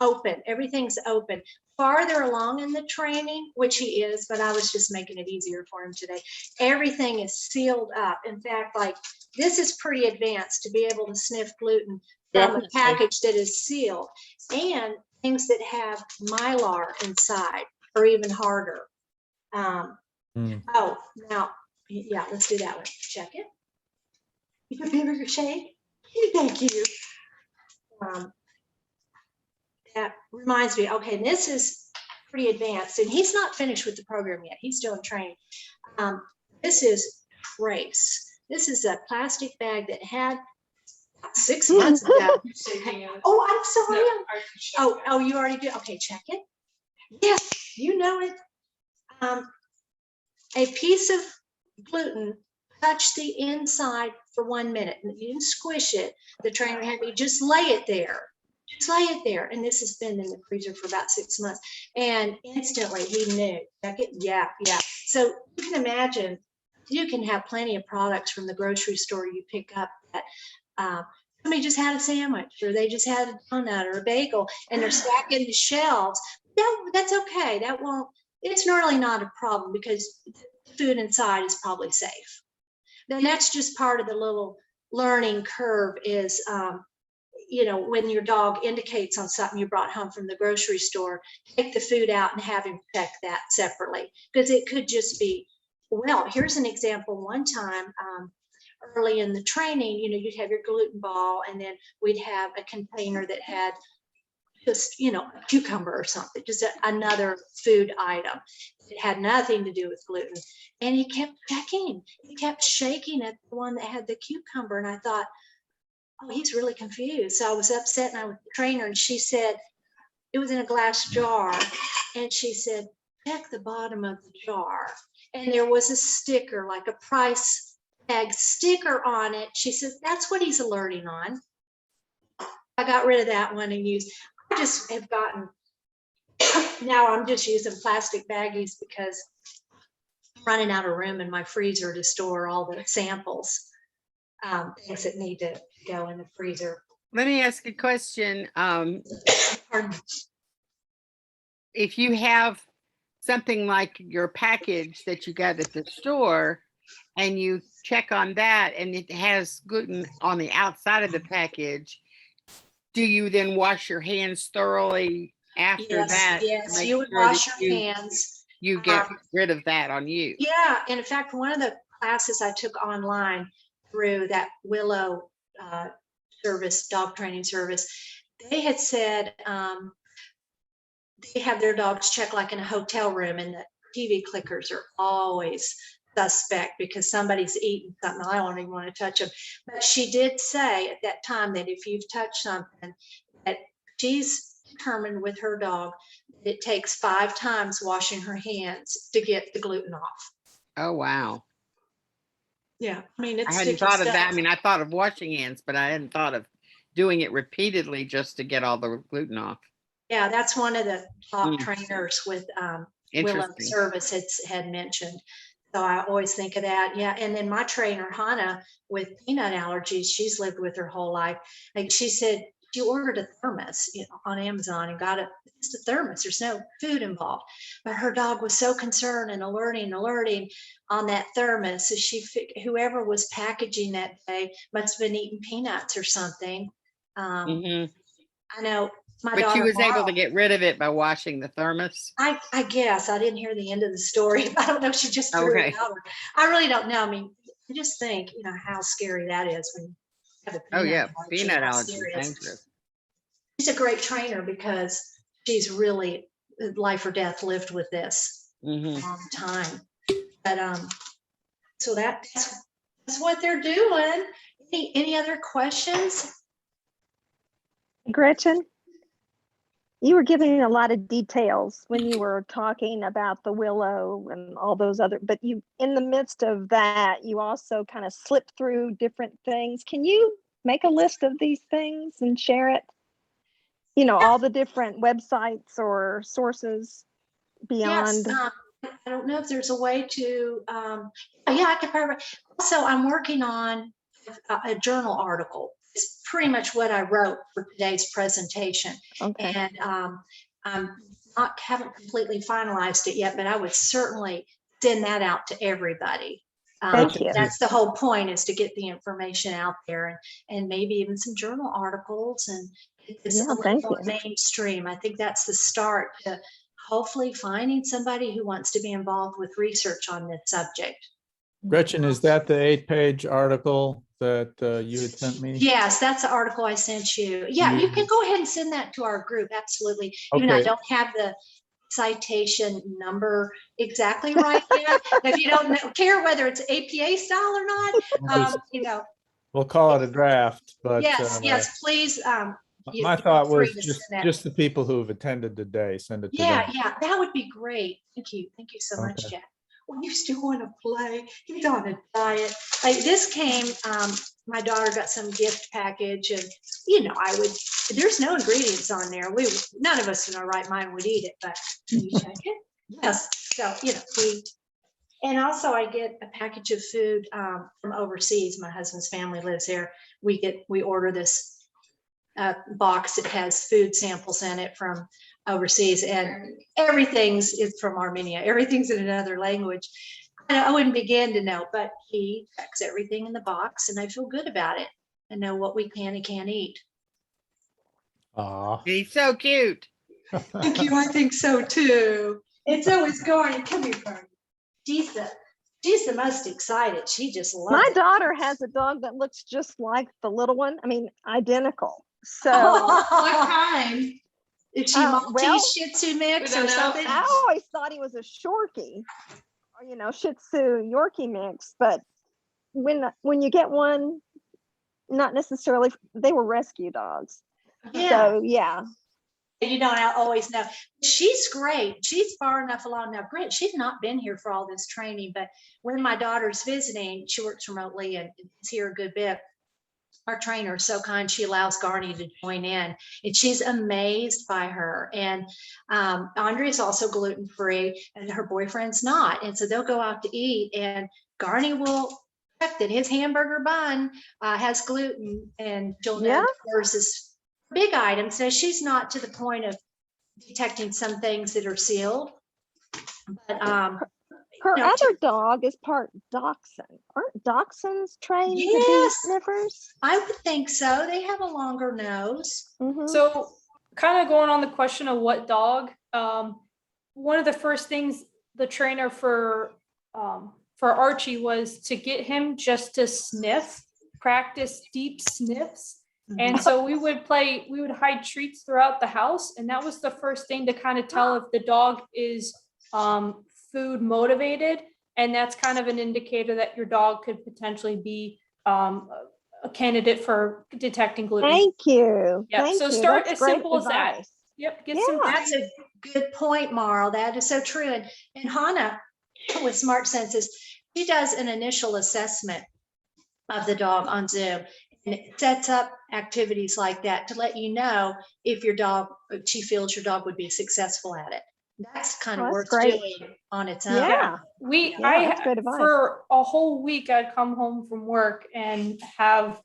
open. Everything's open. Farther along in the training, which he is, but I was just making it easier for him today. Everything is sealed up. In fact, like this is pretty advanced to be able to sniff gluten from Definitely. a package that is sealed, and things that have Mylar inside are even harder. Oh, now, yeah, let's do that one. Check it. You can give her a shake. Thank you. That reminds me, okay, this is pretty advanced, and he's not finished with the program yet. He's still in training. This is Trace. This is a plastic bag that had 6 months ago. Oh, I'm sorry. Oh, you already did. Okay, check it. Yes, you know it. A piece of gluten touched the inside for 1 minute, and you didn't squish it. The trainer had me just lay it there. Just lay it there. And this has been in the freezer for about 6 months. And instantly he knew. Check it. Yeah. So you can imagine, you can have plenty of products from the grocery store you pick up that somebody just had a sandwich, or they just had a donut or a bagel, and they're stacking the shelves. That's okay. It's really not a problem, because the food inside is probably safe. Then that's just part of the little learning curve is, when your dog indicates on something you brought home from the grocery store, take the food out and have him check that separately, because it could just be, well, here's an example. One time, early in the training, you'd have your gluten ball, and then we'd have a container that had just, a cucumber or something, just another food item. It had nothing to do with gluten. And he kept checking. He kept shaking at the one that had the cucumber. And I thought, oh, he's really confused. So I was upset, and I was the trainer, and she said, it was in a glass jar. And she said, check the bottom of the jar. And there was a sticker, like a price tag sticker on it. She said, that's what he's alerting on. I got rid of that one and I just have gotten, now I'm just using plastic baggies because I'm running out of room in my freezer to store all the samples, things that need to go in the freezer. Let me ask a question. If you have something like your package that you got at the store, and you check on that and it has gluten on the outside of the package, do you then wash your hands thoroughly after that? Yes, you would wash your hands. You get rid of that on you. Yeah, and in fact, one of the classes I took online through that Willow service, dog training service, they had said they have their dogs check like in a hotel room, and the TV clickers are always suspect because somebody's eating something. I don't even want to touch them. But she did say at that time that if you've touched something, that she's determined with her dog that it takes 5 times washing her hands to get the gluten off. Oh, wow. Yeah, I mean, it's I hadn't thought of that. I mean, I thought of washing hands, but I hadn't thought of doing it repeatedly just to get all the gluten off. Yeah, that's one of the top trainers with Willow Service had mentioned. So I always think of that. Yeah. And then my trainer, Hannah, with peanut allergies, she's lived with her whole life. Like she said, she ordered a thermos, on Amazon and got just a thermos. There's no food involved. But her dog was so concerned and alerting on that thermos. So whoever was packaging that day must have been eating peanuts or something. I know. But she was able to get rid of it by washing the thermos. I guess I didn't hear the end of the story. I don't know if she just threw it out. I really don't know. I mean, I just think, how scary that is when you have a peanut allergy. Peanut allergy is dangerous. She's a great trainer because she's really life or death lived with this a long time. But so that's what they're doing. Any other questions? Gretchen, You were giving a lot of details when you were talking about the willow and all those other, but you, in the midst of that, you also kind of slipped through different things. Can you make a list of these things and share it? You know, all the different websites or sources beyond. Yes, I don't know if there's a way to, yeah, I could probably, also I'm working on a journal article. It's pretty much what I wrote for today's presentation. Okay. And haven't completely finalized it yet, but I would certainly send that out to everybody. Thank you. That's the whole point, is to get the information out there, and maybe even some journal articles, and it's a little thank more you. mainstream. I think that's the start to hopefully finding somebody who wants to be involved with research on this subject. Gretchen, is that the 8-page article that you had sent me? Yes, that's the article I sent you. Yeah, you can go ahead and send that to our group. Absolutely. Even I Okay. don't have the citation number exactly right yet. If you don't care whether it's APA style or not, you know. We'll call it a draft, but Yes, please. my thought feel free was to send that. just the people who have attended today, send it to them. Yeah, that would be great. Thank you so much, Okay. Jack. Well, you still want to play? He's on a diet. Like this came, my daughter got some gift package, and you know, there's no ingredients on there. None of us in our right mind would eat it, but can you check it? Yes. So, you know, and also I get a package of food from overseas. My husband's family lives there. We order this box that has food samples in it from overseas, and everything's is from Armenia. Everything's in another language. And I wouldn't begin to know, but he checks everything in the box, and I feel good about it and know what we can and can't eat. Aw. He's so cute. Thank you. I think so too. And so is Garnie. Come here, Garnie. She's the most excited. She just loves My it. daughter has a dog that looks just like the little one. I mean, identical. So What kind? Is she Maltese well, Shih Tzu mix we or don't know. something? I always thought he was a Shorkie, or you know, Shih Tzu Yorkie mix. But when you get one, not necessarily, they were rescue dogs. Yeah. So yeah. You don't always know. She's great. She's far enough along now. Grit, she's not been here for all this training, but when my daughter's visiting, she works remotely and is here a good bit. Our trainer is so kind, she allows Garnie to join in, and she's amazed by her. And Andre is also gluten-free, and her boyfriend's not. And so they'll go out to eat, and Garnie will check that his hamburger bun has gluten, and she'll know that hers is a big item. So she's not to the point of detecting some things that are sealed. But her other dog is part dachshund. Aren't dachshunds trained to be sniffers? I would think so. They have a longer nose. Mm-hmm. So kind of going on the question of what dog, one of the first things the trainer for Archie was to get him just to sniff, practice deep sniffs. Mm-hmm. And so we would hide treats throughout the house. And that was the first thing to kind of tell if the dog is food motivated. And that's kind of an indicator that your dog could potentially be a candidate for detecting gluten. Thank you. Yeah. Thank so you. start That's as simple as that. advice. Yep. That's a good point, Marl. That is so true. And Hannah with Smart Senses, she does an initial assessment of the dog on Zoom, and it sets up activities like that to let you know if she feels your dog would be successful at it. That's kind of worth doing on its own. Yeah. That's good advice. For a whole week, I'd come home from work and have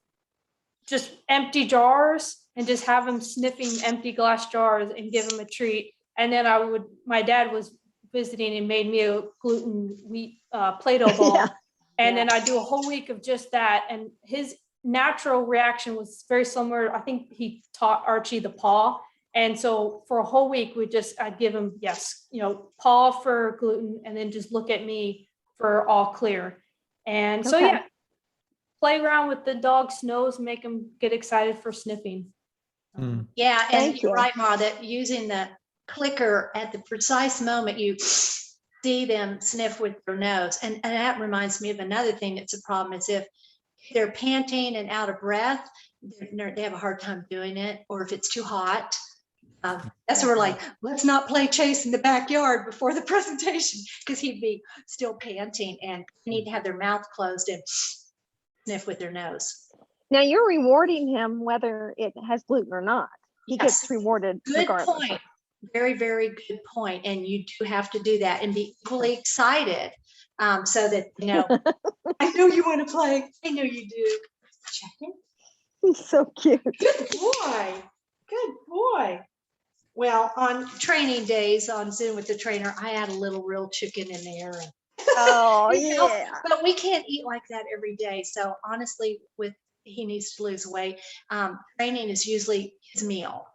just empty jars and just have him sniffing empty glass jars and give him a treat. And then my dad was visiting and made me a gluten wheat Play-Doh ball. And then I do a whole week of just that. And his natural reaction was very similar. I think he taught Archie the paw. And so for a whole week, I'd give him, paw for gluten, and then just look at me for all clear. And so, play around with the dog's nose, make him get excited for sniffing. Yeah, and you're right, Ma, that using the clicker at the precise moment you see them sniff with their nose. And that reminds me of another thing that's a problem, is if they're panting and out of breath, they have a hard time doing it, or if it's too hot. That's where we're like, let's not play chase in the backyard before the presentation, because he'd be still panting and need to have their mouth closed and sniff with their nose. Now you're rewarding him whether it has gluten or not. He Yes. gets rewarded Good regardless. point. Very, very good point. And you do have to do that and be equally excited, so that, you know, I know you want to play. I know you do. Check it. He's so cute. Good boy. Good boy. Well, on training days on Zoom with the trainer, I add a little real chicken in there. And Oh it helps, yeah. but we can't eat like that every day. So honestly, he needs to lose weight. Training is usually his meal.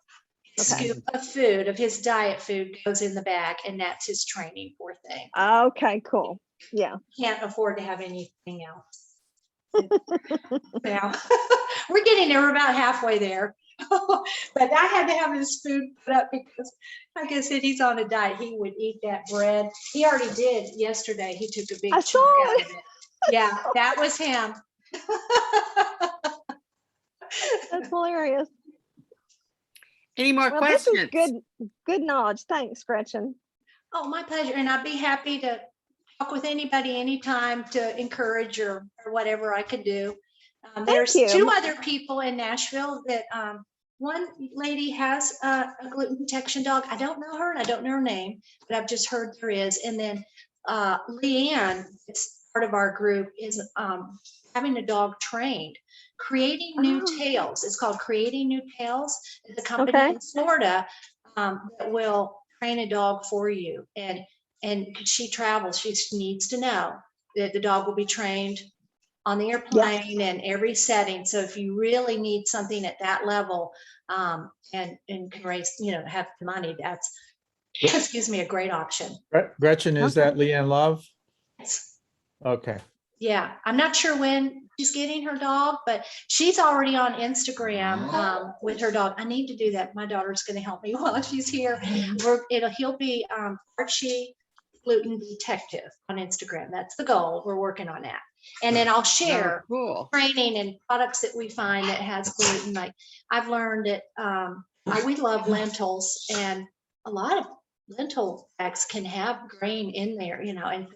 His Okay. scoop of food, of his diet food, goes in the bag, and that's his training, poor thing. Okay, cool. Yeah. Can't afford to have anything else. Now, we're getting there. We're about halfway there. But I had to have his food put up because, like I said, he's on a diet. He would eat that bread. He already did yesterday. He took a big I chunk saw out it. of it. Yeah, that was him. That's hilarious. Any more Well, this is questions? good knowledge. Thanks, Gretchen. Oh, my pleasure. And I'd be happy to talk with anybody anytime to encourage or whatever I could do. There's you. 2 other people in Nashville that one lady has a gluten detection dog. I don't know her and I don't know her name, but I've just heard there is. And then Leanne, it's part of our group, is having a dog trained, creating new Oh. tails. It's called Creating New Tails. It's a company Okay. in Florida that will train a dog for you. And she travels. She needs to know that the dog will be trained on the airplane and every setting. So if you really need something at that level, and can raise, you know, have the money, that's, excuse me, a great option. Gretchen, is that Leanne Love? It's- Okay. Yeah, I'm not sure when she's getting her dog, but she's already on Instagram with her dog. I need to do that. My daughter's going to help me while she's here. He'll be Archie Gluten Detective on Instagram. That's the goal. We're working on that. And then I'll share Cool. training and products that we find that has gluten. Like I've learned that we love lentils, and a lot of lentil bags can have grain in there, you know, and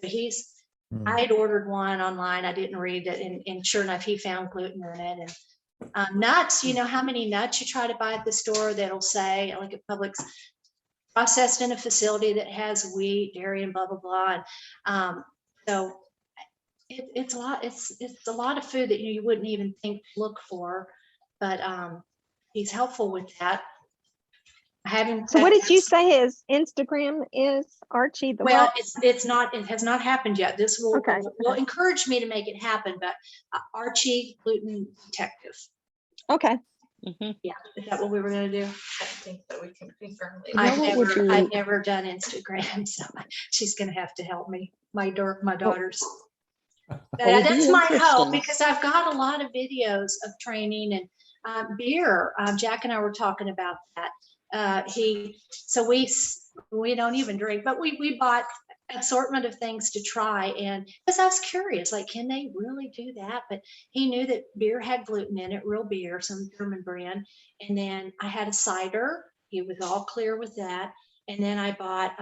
I had ordered one online. I didn't read it, and sure enough, he found gluten in it. And nuts, you know how many nuts you try to buy at the store that'll say, like at Publix, processed in a facility that has wheat, dairy, and blah blah blah. And so it's a lot. It's a lot of food that you wouldn't even think to look for, but he's helpful with that. I haven't. So what did you say his Instagram is, Archie? The Well, what? it's not. It has not happened yet. This will Okay. will encourage me to make it happen. But Archie Gluten Detective. Okay. Mhm. Yeah, is that what we were going to do? I think that we can confirm You know what would be- I've never done Instagram, so she's going to have to help me. My daughters. would be That's my hope, interesting. because I've got a lot of videos of training and beer. Jack and I were talking about that. So we don't even drink, but we bought assortment of things to try, and because I was curious, like, can they really do that? But he knew that beer had gluten in it, real beer, some German brand. And then I had a cider. He was all clear with that. And then I bought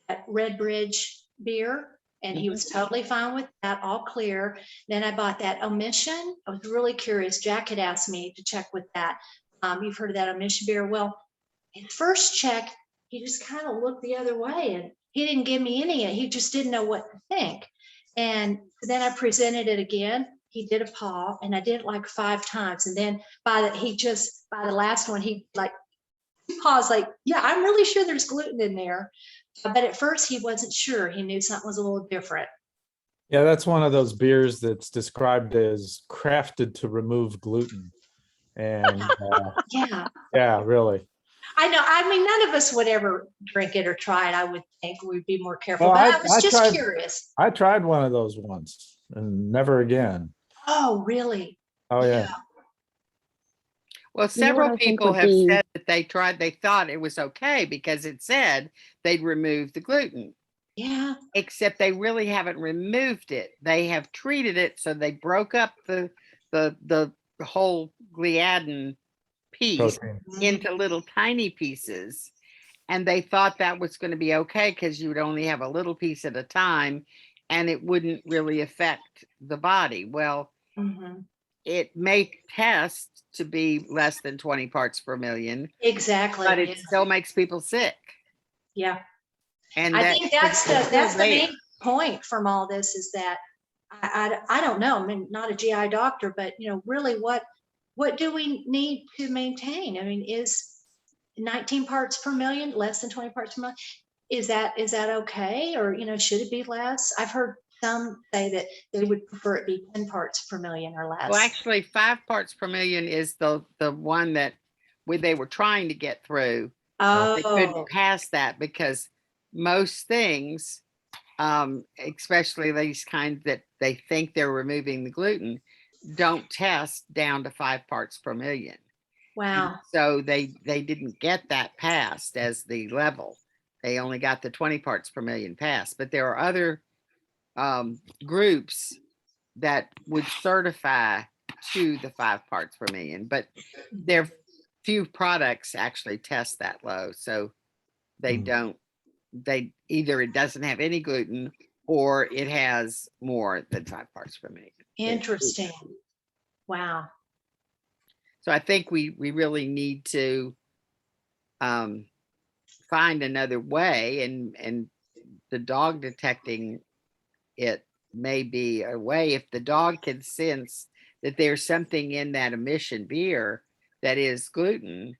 that Red Bridge beer, and he was totally fine with that, all clear. Then I bought that Omission. I was really curious. Jack had asked me to check with that. You've heard of that Omission beer? Well, his first check, he just kind of looked the other way, and he didn't give me any. He just didn't know what to think. And then I presented it again. He did a paw, and I did it like 5 times. And then by the last one, he like paused, like, yeah, I'm really sure there's gluten in there. But at first he wasn't sure. He knew something was a little different. Yeah, that's one of those beers that's described as crafted to remove gluten. And Yeah, yeah, really. I know. I mean, none of us would ever drink it or try it. I would think we'd be more careful. Well, But I was I just tried- curious. I tried one of those once and never again. Oh, really? Oh, yeah. Well, You know what several I think people would have be- said that they thought it was okay because it said they'd remove the gluten, Yeah. except they really haven't removed it. They have treated it, so they broke up the whole gliadin piece Protein. into little tiny pieces. And they thought that was going to be okay because you would only have a little piece at a time and it wouldn't really affect the body. Well, Mhm. it may test to be less than 20 parts per million, Exactly. but it still makes people sick. Yeah. And I that think that's it's the still there. main point from all this is that I don't know. I mean, not a GI doctor, but really what do we need to maintain? I mean, is 19 parts per million, less than 20 parts per million? Is that okay? Or, should it be less? I've heard some say that they would prefer it be 10 parts per million or less. Well, actually, 5 parts per million is the one that they were trying to get through. They Oh, couldn't pass that because most things, especially these kinds that they think they're removing the gluten, don't test down to 5 parts per million. And wow. so they didn't get that passed as the level. They only got the 20 parts per million passed. But there are other groups that would certify to the 5 parts per million, but there few products actually test that low. So they don't, they either it doesn't have any gluten or it has more than 5 parts per million. Interesting. Wow. So I think we really need to find another way, and the dog detecting it may be a way. If the dog can sense that there's something in that emission beer that is gluten,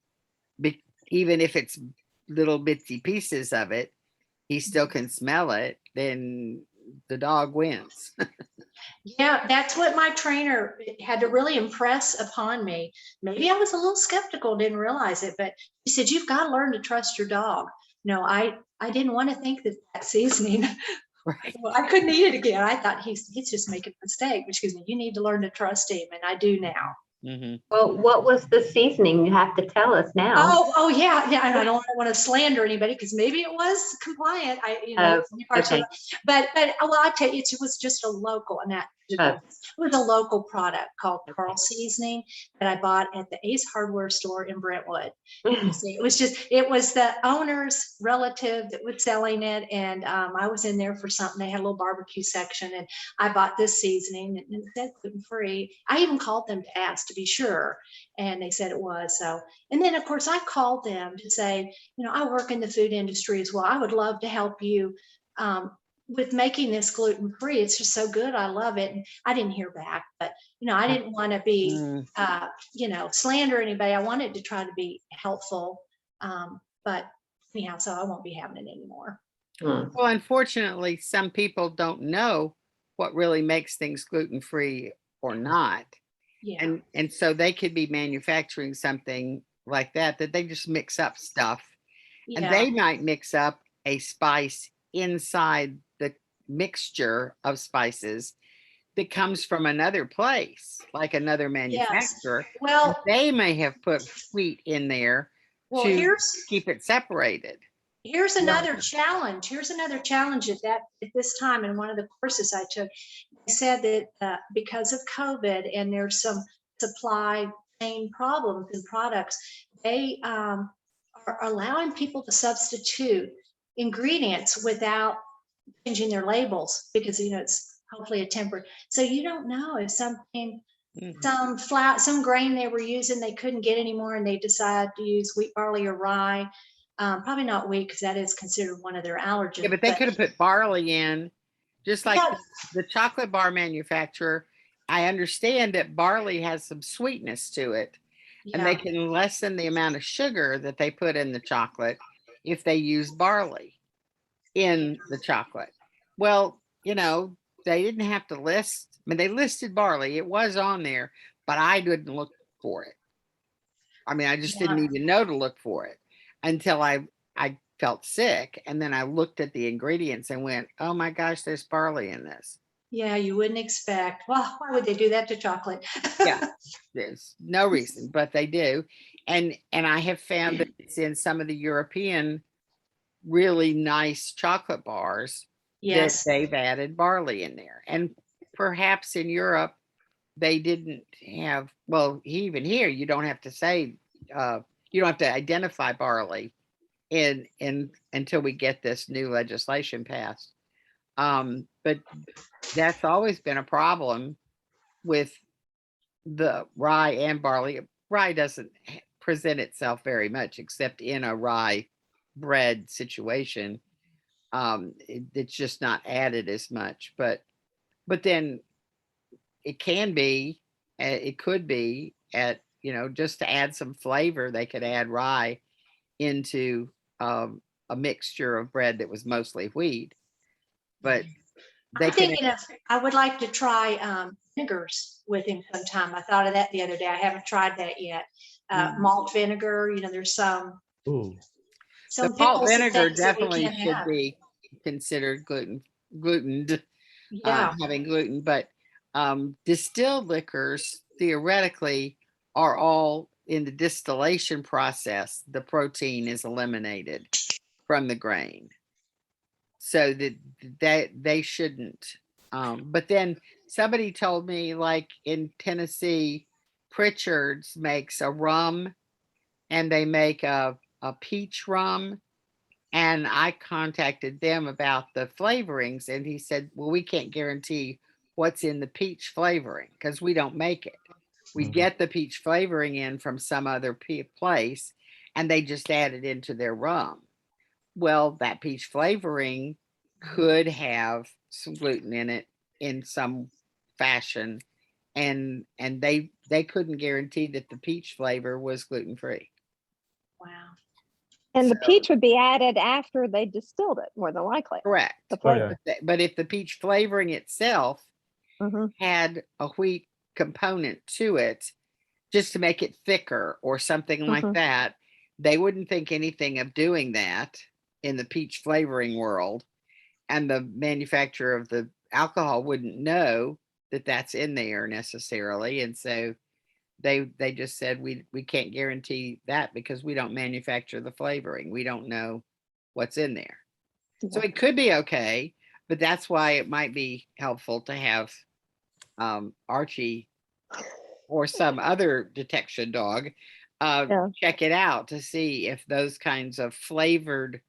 even if it's little bitsy pieces of it, he still can smell it, then the dog wins. Yeah, that's what my trainer had to really impress upon me. Maybe I was a little skeptical, didn't realize it, but he said, you've got to learn to trust your dog. No, I didn't want to think that seasoning, Right. well, I couldn't eat it again. I thought he's just making a mistake, which gives me, you need to learn to trust him. And I do now. Mm-hmm. Well, what was the seasoning? You have to tell us now. Oh yeah. And I don't want to slander anybody because maybe it was compliant. Okay. But well, I tell you, it was just a local, and that Oh. it was a local product called Pearl Seasoning that I bought at the Ace Hardware store in Brentwood. See, it was the owner's relative that was selling it, and I was in there for something. They had a little barbecue section, and I bought this seasoning, and it said gluten free. I even called them to ask to be sure, and they said it was. So, and then of course I called them to say, I work in the food industry as well. I would love to help you with making this gluten free. It's just so good. I love it. And I didn't hear back, but I didn't want to be slander anybody. I wanted to try to be helpful. But anyhow, so I won't be having it anymore. Well, unfortunately, some people don't know what really makes things gluten free or not. Yeah. And so they could be manufacturing something like that they just mix up stuff. And they might mix up a spice inside the mixture of spices that comes from another place, like another manufacturer. Well, they may have put wheat in there to keep it separated. Here's another challenge. Here's another challenge at this time in one of the courses I took. They said that because of COVID and there's some supply chain problems in products, they are allowing people to substitute ingredients without changing their labels because it's hopefully a temporary. So you don't know if something, some grain they were using they couldn't get anymore, and they decided to use wheat, barley, or rye. Probably not wheat because that is considered one of their allergens. Yeah, but they could have put barley in, just like the chocolate bar manufacturer. I understand that barley has some sweetness to it, and they can lessen the amount of sugar that they put in the chocolate if they use barley in the chocolate. Well, they didn't have to list. I mean, they listed barley. It was on there, but I didn't look for it. I mean, I just didn't even know to look for it until I felt sick. And then I looked at the ingredients and went, oh my gosh, there's barley in this. Yeah, you wouldn't expect. Well, why would they do that to chocolate? Yeah, there's no reason, but they do. And I have found that it's in some of the European really nice chocolate bars that they've added barley in there. And perhaps in Europe, they didn't have, well, even here, you don't have to say you don't have to identify barley in until we get this new legislation passed. But that's always been a problem with the rye and barley. Rye doesn't present itself very much except in a rye bread situation. It's just not added as much, but then it can be, it could be at, just to add some flavor, they could add rye into a mixture of bread that was mostly wheat. But they I'm can, thinking of, I would like to try vinegars with him sometime. I thought of that the other day. I haven't tried that yet. Malt vinegar, there's some Ooh, the malt pickles and vinegar things that we definitely can should have. be considered glutened, Yeah, having gluten, but distilled liquors theoretically are all in the distillation process. The protein is eliminated from the grain, so that they shouldn't. But then somebody told me, like in Tennessee, Pritchard's makes a rum, and they make a peach rum. And I contacted them about the flavorings, and he said, well, we can't guarantee what's in the peach flavoring because we don't make it. We get the peach flavoring in from some other place, and they just add it into their rum. Well, that peach flavoring could have some gluten in it in some fashion, and they couldn't guarantee that the peach flavor was gluten-free. wow. And the So- peach would be added after they distilled it, more than likely. Correct. The Oh, yeah. flavor. But if the peach flavoring itself Mhm. had a wheat component to it, just to make it thicker or something like Mhm. that, they wouldn't think anything of doing that in the peach flavoring world. And the manufacturer of the alcohol wouldn't know that that's in there necessarily. And so they just said, we can't guarantee that because we don't manufacture the flavoring. We don't know what's in there. So Yeah. it could be okay, but that's why it might be helpful to have Archie or some other detection dog Yeah. check it out to see if those kinds of flavored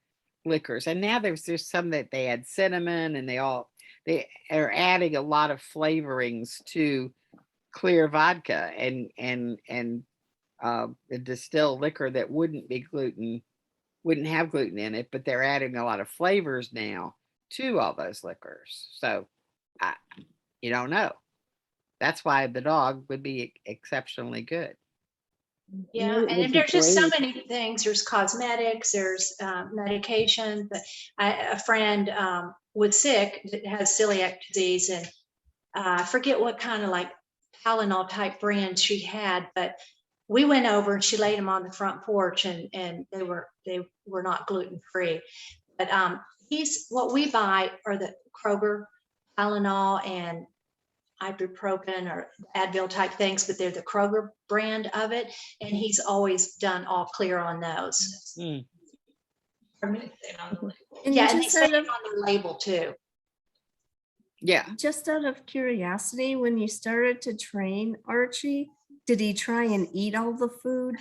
liquors. And now there's some that they add cinnamon, and they are adding a lot of flavorings to clear vodka and the distilled liquor that wouldn't have gluten in it, but they're adding a lot of flavors now to all those liquors. So you don't know. That's why the dog would be exceptionally good. Yeah, know, it would and be there's just so great. many things. There's cosmetics, there's medication. But a friend was sick that has celiac disease, and I forget what kind of like Tylenol type brand she had, but we went over and she laid them on the front porch, and they were not gluten free. But what we buy are the Kroger Tylenol and ibuprofen or Advil type things, but they're the Kroger brand of it. And he's always done all clear on those. Mm. Pardon me, say it on the label. And Yeah, and they just say out it of, on the label too. Yeah. just out of curiosity, when you started to train Archie, did he try and eat all the food?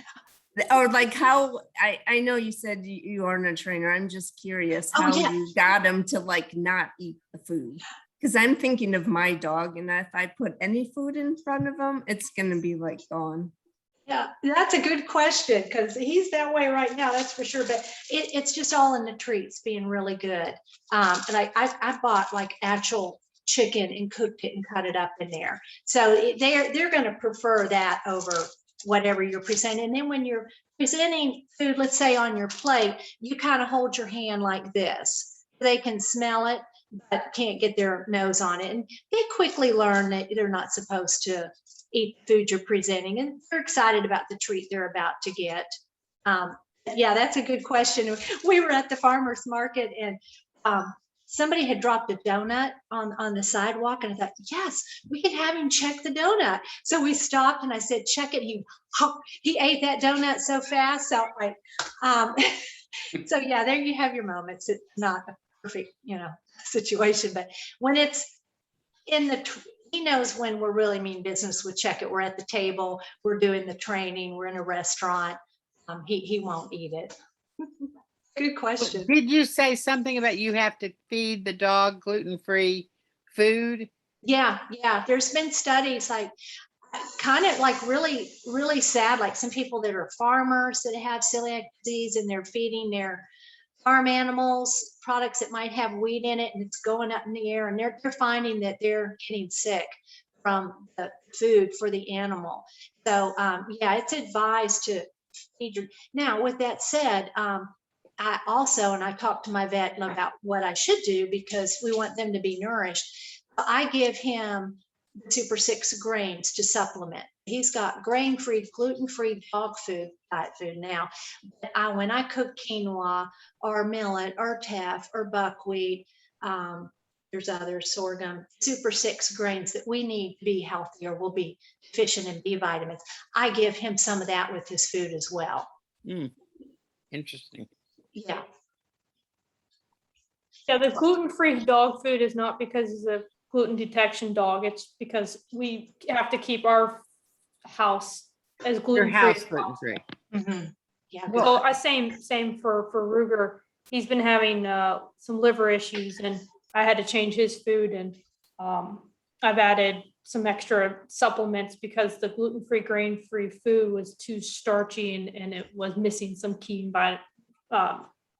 Or like how, I know you said you aren't a trainer. I'm just curious Oh, how yeah. you got him to like not eat the food. Because I'm thinking of my dog, and if I put any food in front of him, it's gonna be like gone. Yeah, that's a good question because he's that way right now, that's for sure. But it's just all in the treats being really good. And I bought like actual chicken and cooked it and cut it up in there. So they're going to prefer that over whatever you're presenting. And then when you're presenting food, let's say on your plate, you kind of hold your hand like this. They can smell it, but can't get their nose on it. And they quickly learn that they're not supposed to eat food you're presenting, and they're excited about the treat they're about to get. Yeah, that's a good question. We were at the farmer's market, and somebody had dropped a donut on the sidewalk, and I thought, yes, we could have him check the donut. So we stopped, and I said, check it. He ate that donut so fast. So so yeah, there you have your moments. It's not a perfect, situation, but when it's in he knows when we're really mean business with check it. We're at the table, we're doing the training, we're in a restaurant. He won't eat it. Good question. Did you say something about you have to feed the dog gluten-free food? Yeah. There's been studies like kind of like really, really sad, like some people that are farmers that have celiac disease and they're feeding their farm animals products that might have wheat in it and it's going up in the air and they're finding that they're getting sick from the food for the animal. So yeah, it's advised to feed your. Now, with that said, I also, and I talked to my vet about what I should do because we want them to be nourished. I give him the Super 6 grains to supplement. He's got grain-free, gluten-free dog food, diet food now. But when I cook quinoa or millet or teff or buckwheat, there's other sorghum, Super 6 grains that we need to be healthy or will be deficient in B vitamins. I give him some of that with his food as well. Interesting. Yeah. Yeah, the gluten-free dog food is not because it's a gluten detection dog. It's because we have to keep our house as Your gluten-free. house as gluten-free. Mm-hmm. Yeah. Well, same for Ruger. He's been having some liver issues, and I had to change his food, and I've added some extra supplements because the gluten-free, grain-free food was too starchy, and it was missing some key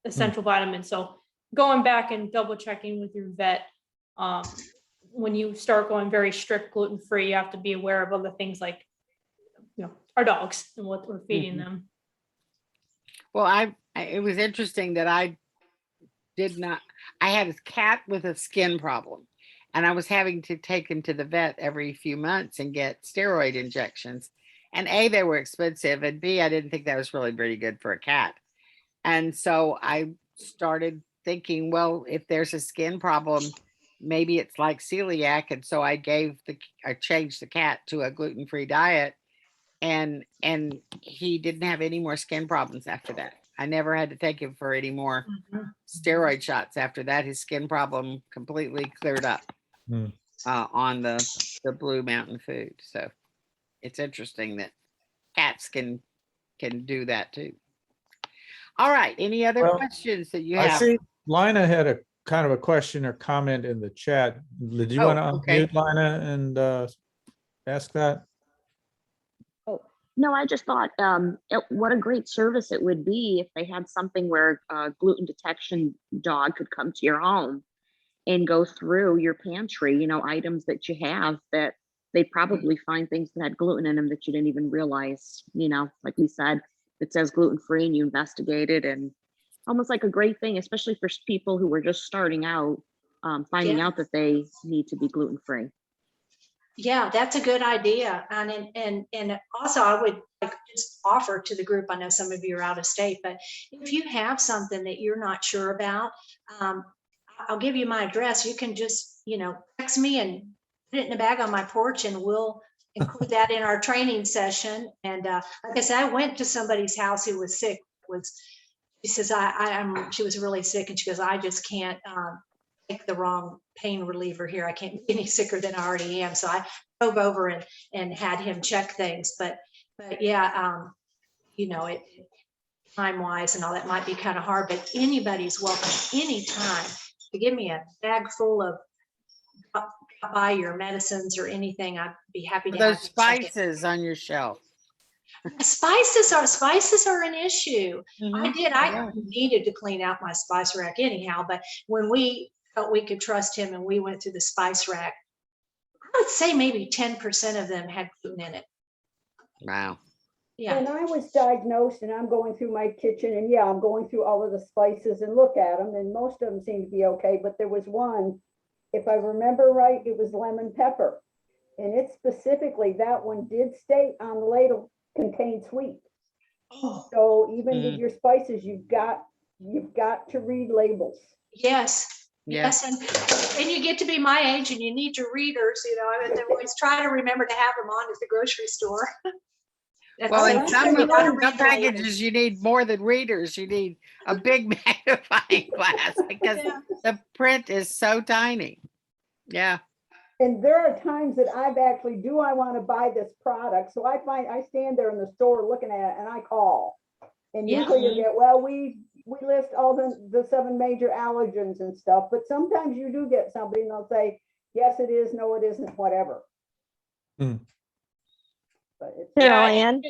essential vitamins. So going back and double checking with your vet. When you start going very strict gluten-free, you have to be aware of other things like, our dogs and what we're feeding them. Well, it was interesting that I had a cat with a skin problem and I was having to take him to the vet every few months and get steroid injections. And A, they were expensive, and B, I didn't think that was really pretty good for a cat. And so I started thinking, well, if there's a skin problem, maybe it's like celiac. And so I changed the cat to a gluten-free diet, and he didn't have any more skin problems after that. I never had to take him for any more steroid shots after that. His skin problem completely cleared up on the Blue Mountain food. So it's interesting that cats can do that too. All right. Any other questions that you have? I see Lina had a kind of a question or comment in the chat. Did you want to unmute Lina and ask that? No, I just thought what a great service it would be if they had something where a gluten detection dog could come to your home and go through your pantry, items that you have that they probably find things that had gluten in them that you didn't even realize, like we said, it says gluten-free and you investigate it, and almost like a great thing, especially for people who were just starting out, finding out that they need to be gluten-free. Yeah, that's a good idea. And also I would just offer to the group, I know some of you are out of state, but if you have something that you're not sure about, I'll give you my address. You can just, text me and put it in a bag on my porch and we'll include that in our training session. And like I said, I went to somebody's house who was sick. She says, she was really sick, and she goes, I just can't take the wrong pain reliever here. I can't be any sicker than I already am. So I drove over and had him check things. But yeah, it time wise and all that might be kind of hard, but anybody's welcome anytime to give me a bag full of buy your medicines or anything. I'd be happy to those have spices on your shelf. Spices are an issue. Mm-hmm. I needed to clean out my spice rack anyhow, but when we felt we could trust him and we went through the spice rack, I would say maybe 10% of them had gluten in it. Wow. Yeah. When I was diagnosed and I'm going through my kitchen, and I'm going through all of the spices and look at them, and most of them seem to be okay, but there was one, if I remember right, it was lemon pepper. And it specifically, that one did state on the label, contained sweet. Oh. So even with your spices, you've got to read labels. Yes. Yes, and you get to be my age and you need your readers, and always try to remember to have them on at the grocery store. Well, in some packages, you need more than readers. You need a big magnifying glass because the print is so tiny. Yeah. And there are times that I've actually, do I want to buy this product? So I stand there in the store looking at it and I call. And Yeah. usually you get, well, we list all the 7 major allergens and stuff, but sometimes you do get somebody and they'll say, yes, it is, no, it isn't, whatever. Hmm. But it's, Carol Yeah, Ann?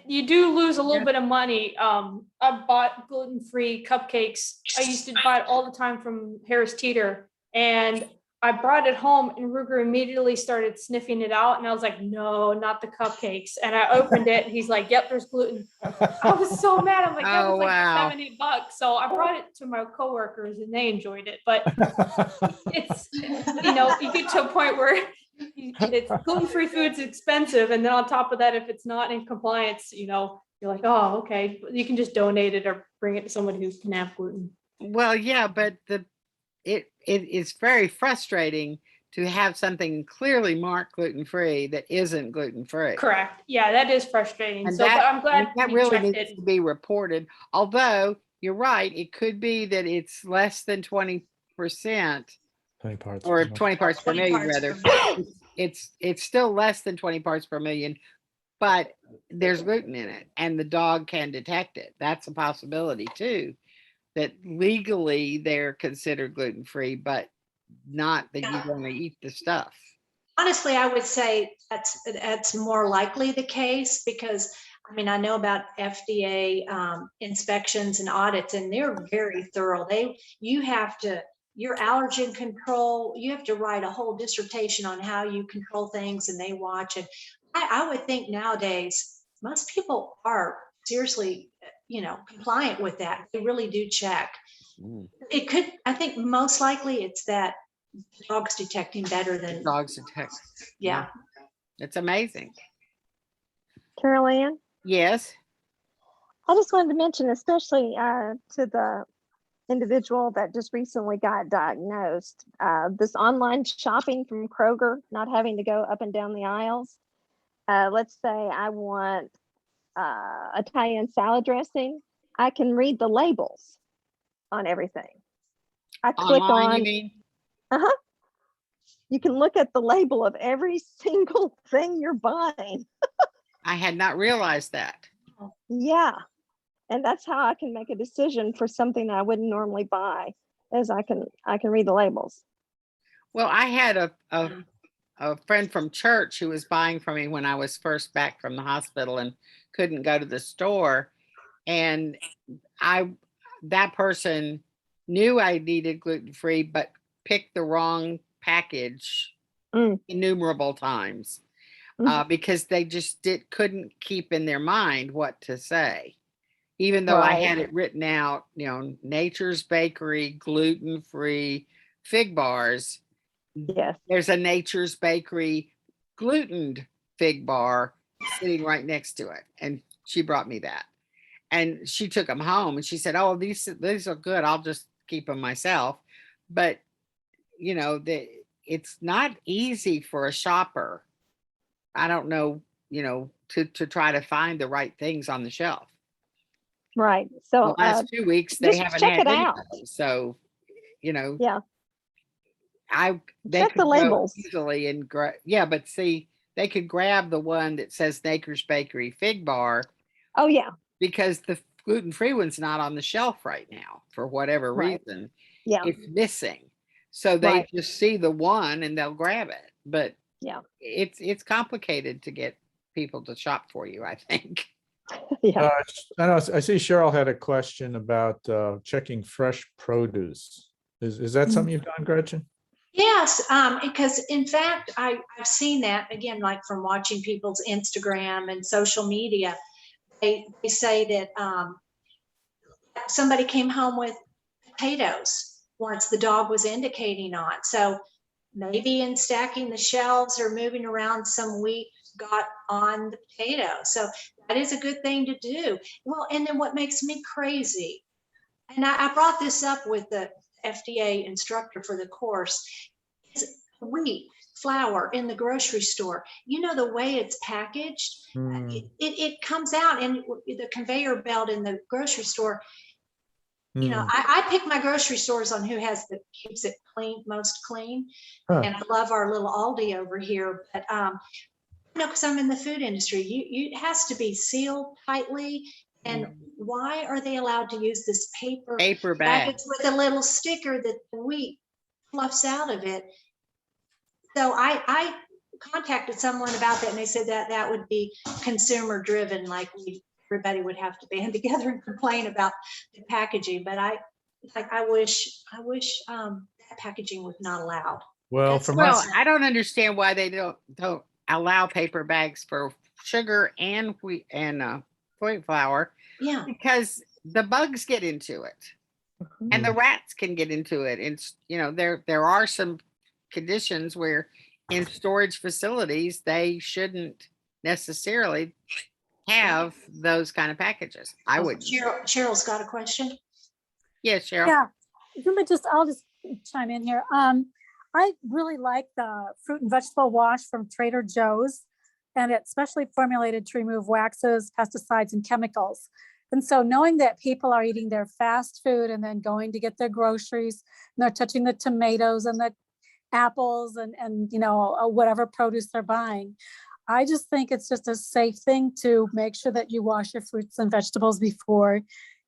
you do lose a little bit of money. I bought gluten-free cupcakes. I used to buy it all the time from Harris Teeter, and I brought it home and Ruger immediately started sniffing it out, and I was like, no, not the cupcakes. And I opened it and he's like, yep, there's gluten. I was so mad. I'm like, that Oh, was like wow. $7-8. So I brought it to my coworkers and they enjoyed it. But it's, you get to a point where it's gluten-free food's expensive. And then on top of that, if it's not in compliance, you're like, oh, okay, you can just donate it or bring it to someone who can have gluten. Well, yeah, but it is very frustrating to have something clearly marked gluten-free that isn't gluten-free. Correct. Yeah, that is frustrating. And So, but I'm glad that you really checked needs it. to be reported. Although you're right, it could be that it's less than 20%, 20 parts. or per 20 parts per 20 million, parts rather. per million. It's still less than 20 parts per million, but there's gluten in it, and the dog can detect it. That's a possibility too. That legally they're considered gluten-free, but not that you want to eat the stuff. Honestly, I would say that's more likely the case because I know about FDA inspections and audits, and they're very thorough. Your allergen control, you have to write a whole dissertation on how you control things, and they watch it. I would think nowadays most people are seriously, compliant with that. They really do check. It could, I think most likely it's that dogs detecting better than Dogs detect. yeah. It's amazing. Carol Ann? Yes. I just wanted to mention, especially to the individual that just recently got diagnosed, this online shopping from Kroger, not having to go up and down the aisles. Let's say I want Italian salad dressing. I can read the labels on everything. I click Online, on, you mean? you can look at the label of every single thing you're buying. I had not realized that. Yeah. And that's how I can make a decision for something I wouldn't normally buy, as I can read the labels. Well, I had a friend from church who was buying from me when I was first back from the hospital and couldn't go to the store. And that person knew I needed gluten-free, but picked the wrong package innumerable times because they just couldn't keep in their mind what to say. Even though I had it written out, Nature's Bakery, gluten-free fig bars. Yes. There's a Nature's Bakery glutened fig bar sitting right next to it. And she brought me that. And she took them home and she said, oh, these are good. I'll just keep them myself. But, it's not easy for a shopper. I don't know, to try to find the right things on the shelf. Right. So the last 2 weeks they just haven't check had it any out. of them. So, Yeah. they Check could the go labels. easily and but see, they could grab the one that says Nature's Bakery fig bar. Oh yeah. Because the gluten-free one's not on the shelf right now for whatever reason. Yeah. It's missing. So they just see the one and they'll grab it. But yeah, it's complicated to get people to shop for you, I think. Yeah. I know. I see Cheryl had a question about checking fresh produce. Is that something you've done, Gretchen? Yes, because in fact, I've seen that again, like from watching people's Instagram and social media. They say that somebody came home with potatoes once the dog was indicating on. So maybe in stacking the shelves or moving around some wheat got on the potato. So that is a good thing to do. Well, and then what makes me crazy, and I brought this up with the FDA instructor for the course, is wheat flour in the grocery store. The way it's packaged, it comes out and the conveyor belt in the grocery store, You know, Mm. I pick my grocery stores on who has keeps it clean, most clean. Huh. And I love our little Aldi over here, but you know, because I'm in the food industry, it has to be sealed tightly. And why are they allowed to use this paper Paper bag. packets with a little sticker that the wheat fluffs out of it? So I contacted someone about that, and they said that that would be consumer driven, like everybody would have to band together and complain about the packaging. But I wish that packaging was not allowed. Well, That's for my my, Well, I don't understand why they don't allow paper bags for sugar and wheat and wheat flour, Yeah. because the bugs get into it and the Mm. rats can get into it. And you know, there are some conditions where in storage facilities they shouldn't necessarily have those kind of packages. I would. Cheryl's got a question. Yes, Cheryl. Yeah, I'll just chime in here. I really like the fruit and vegetable wash from Trader Joe's, and it's specially formulated to remove waxes, pesticides, and chemicals. And so knowing that people are eating their fast food and then going to get their groceries, and they're touching the tomatoes and the apples and you know, whatever produce they're buying, I just think it's just a safe thing to make sure that you wash your fruits and vegetables before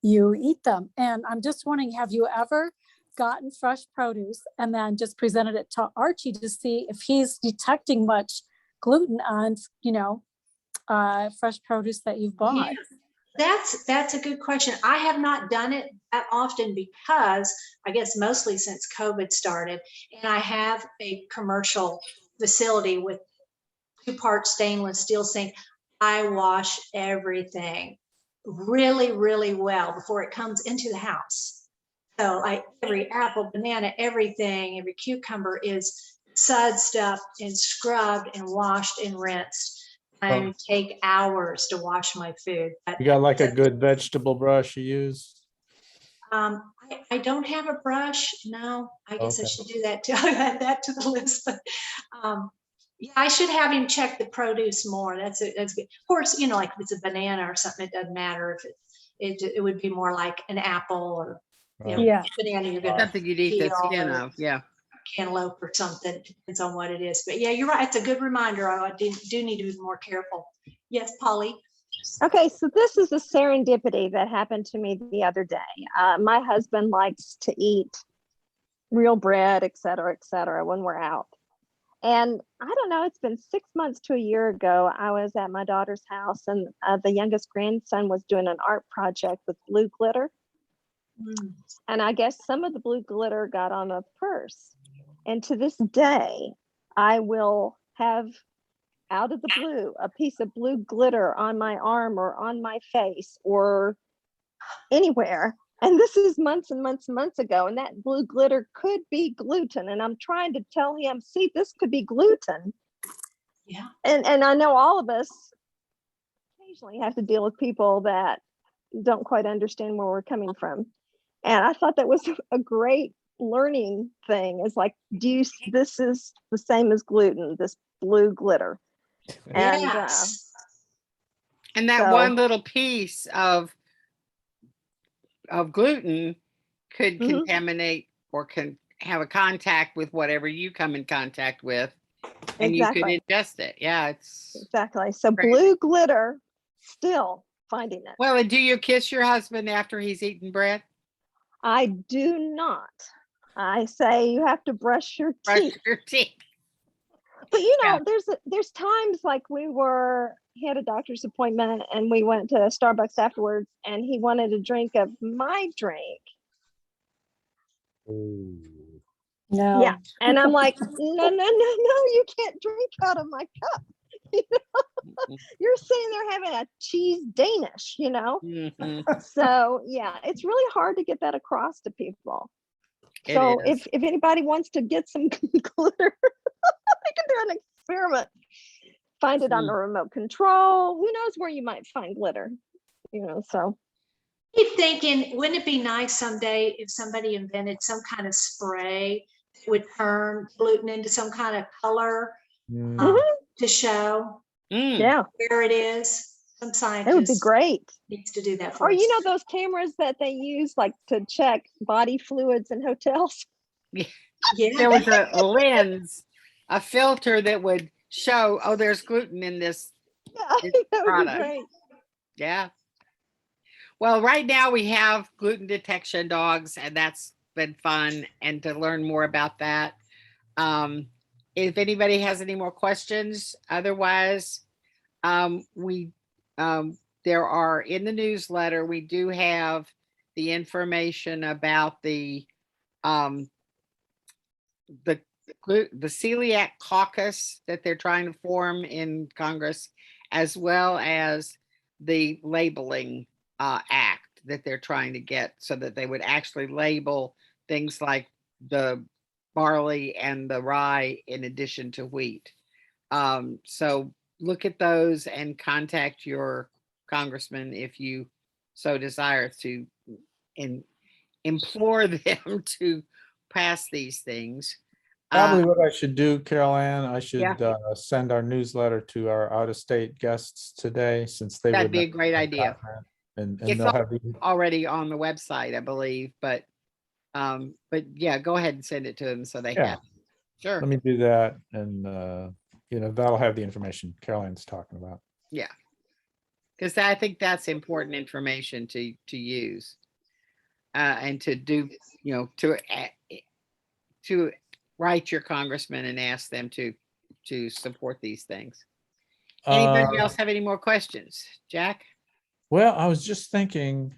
you eat them. And I'm just wondering, have you ever gotten fresh produce and then just presented it to Archie to see if he's detecting much gluten on, you know, fresh produce that you've bought? Yeah, that's a good question. I have not done it that often because I guess mostly since COVID started, and I have a commercial facility with 2-part stainless steel sink. I wash everything really, really well before it comes into the house. So like every apple, banana, everything, every cucumber is sudsed up and scrubbed and washed and rinsed. I take hours to wash my food. You got like a good vegetable brush you use? I don't have a brush. No, I guess I Okay. should do that too. I'll add that to the list. But yeah, I should have him check the produce more. That's good. Of course, you know, like if it's a banana or something, it doesn't matter. If it would be more like an apple or you know, Yeah. banana you're gonna Something you'd eat the peel, skin or of. Yeah. cantaloupe or something. It depends on what it is. But yeah, you're right. It's a good reminder. I do need to be more careful. Yes, Polly. Okay, so this is a serendipity that happened to me the other day. My husband likes to eat real bread, et cetera, when we're out. And I don't know, it's been 6 months to a year ago. I was at my daughter's house, and the youngest grandson was doing an art project with blue glitter. And I guess some of the blue glitter got on a purse. And to this day, I will have out of the blue a piece of blue glitter on my arm or on my face or anywhere. And this is months and months and months ago. And that blue glitter could be gluten. And I'm trying to tell him, see, this could be gluten. Yeah. And I know all of us occasionally have to deal with people that don't quite understand where we're coming from. And I thought that was a great learning thing. It's like, this is the same as gluten, this blue glitter. And Yes. And that So- one little piece of gluten could Mhm. contaminate or can have a contact with whatever you come in contact with, and you Exactly. could ingest it. Yeah, it's Exactly. So crazy. blue glitter, still finding it. Well, and do you kiss your husband after he's eaten bread? I do not. I say you have to brush your Brush teeth. your teeth. But you Yeah. know, there's times like he had a doctor's appointment and we went to Starbucks afterwards and he wanted a drink of my drink. No. Yeah. And I'm like, no, you can't drink out of my cup. You know? You're sitting there having a cheese Danish, you know? Mhm. So yeah, it's really hard to get that across to people. It So is. if anybody wants to get some glitter, they can do an experiment. Find it on the remote control. Who knows where you might find glitter? You know, so I keep thinking, wouldn't it be nice someday if somebody invented some kind of spray that would turn gluten into some kind of color Mm. to show Mm. yeah. where it is? Some That would be scientists great. needs to do that for Or us. you know those cameras that they use like to check body fluids in hotels? Yeah. There was a lens, a filter that would show, oh, there's gluten in this That would be product. great. Yeah. Well, right now we have gluten detection dogs, and that's been fun, and to learn more about that. If anybody has any more questions, otherwise, there are in the newsletter, we do have the information about the celiac caucus that they're trying to form in Congress, as well as the labeling act that they're trying to get, so that they would actually label things like the barley and the rye in addition to wheat. So look at those and contact your congressman if you so desire to implore them to pass these things. Probably what I should do, Carol Ann, I should Yeah. send our newsletter to our out-of-state guests today, since they That'd would be a not great have idea. gotten that. And It's they'll have the, already on the website, I believe, but yeah, go ahead and send it to them so they Yeah. have it. Sure. let me do that, and that'll have the information Carol Ann's talking about. Yeah. Because I think that's important information to use and to do, to write your congressman and ask them to support these things. Anybody else have any more questions? Jack? Well, I was just thinking,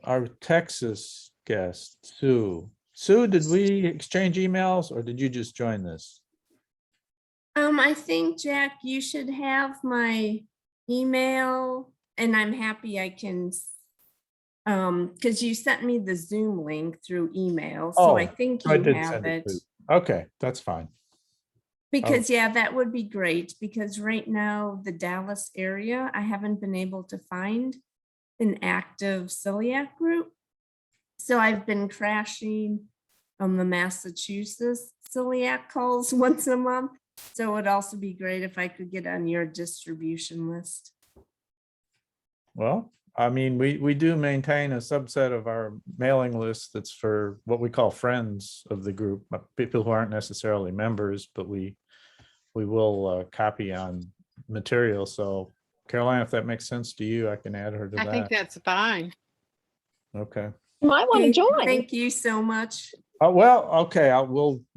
our Texas guest, Sue. Sue, did we exchange emails, or did you just join this? I think, Jack, you should have my email, and I'm happy I can, because you sent me the Zoom link through email, so I think I you did have send it. too. Okay, that's fine. Because yeah, that would be great, because right now, the Dallas area, I haven't been able to find an active celiac group. So I've been crashing on the Massachusetts celiac calls once a month. So it would also be great if I could get on your distribution list. Well, I mean, we do maintain a subset of our mailing list that's for what we call friends of the group, people who aren't necessarily members, but we will copy on material. So Caroline, if that makes sense to you, I can add her to I think that. that's fine. Okay. You might want to join. Thank you so much. Well, okay,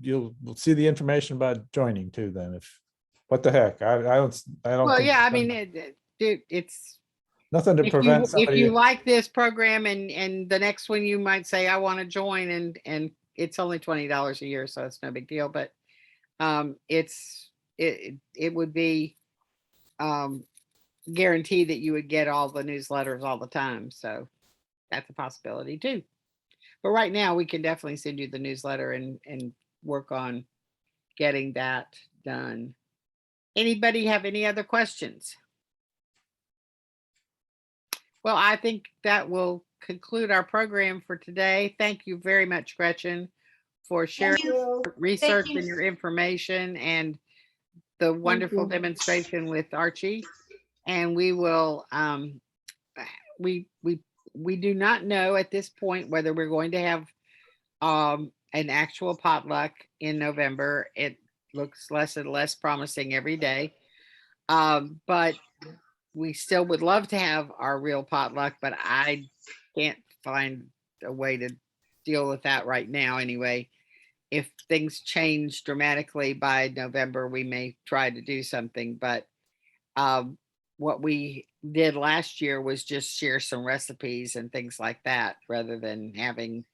you'll see the information about joining too then. If what the heck, I don't Well, think yeah, I there's mean, it's nothing to prevent if somebody. you like this program and the next one you might say, I want to join, and it's only $20 a year, so it's no big deal, but it would be guaranteed that you would get all the newsletters all the time. So that's a possibility too. But right now we can definitely send you the newsletter and work on getting that done. Anybody have any other questions? Well, I think that will conclude our program for today. Thank you very much, Gretchen, for sharing your research and your information and the wonderful demonstration with Archie. And we will, we do not know at this point whether we're going to have an actual potluck in November. It looks less and less promising every day. But we still would love to have our real potluck, but I can't find a way to deal with that right now anyway. If things change dramatically by November, we may try to do something, but what we did last year was just share some recipes and things like that rather than having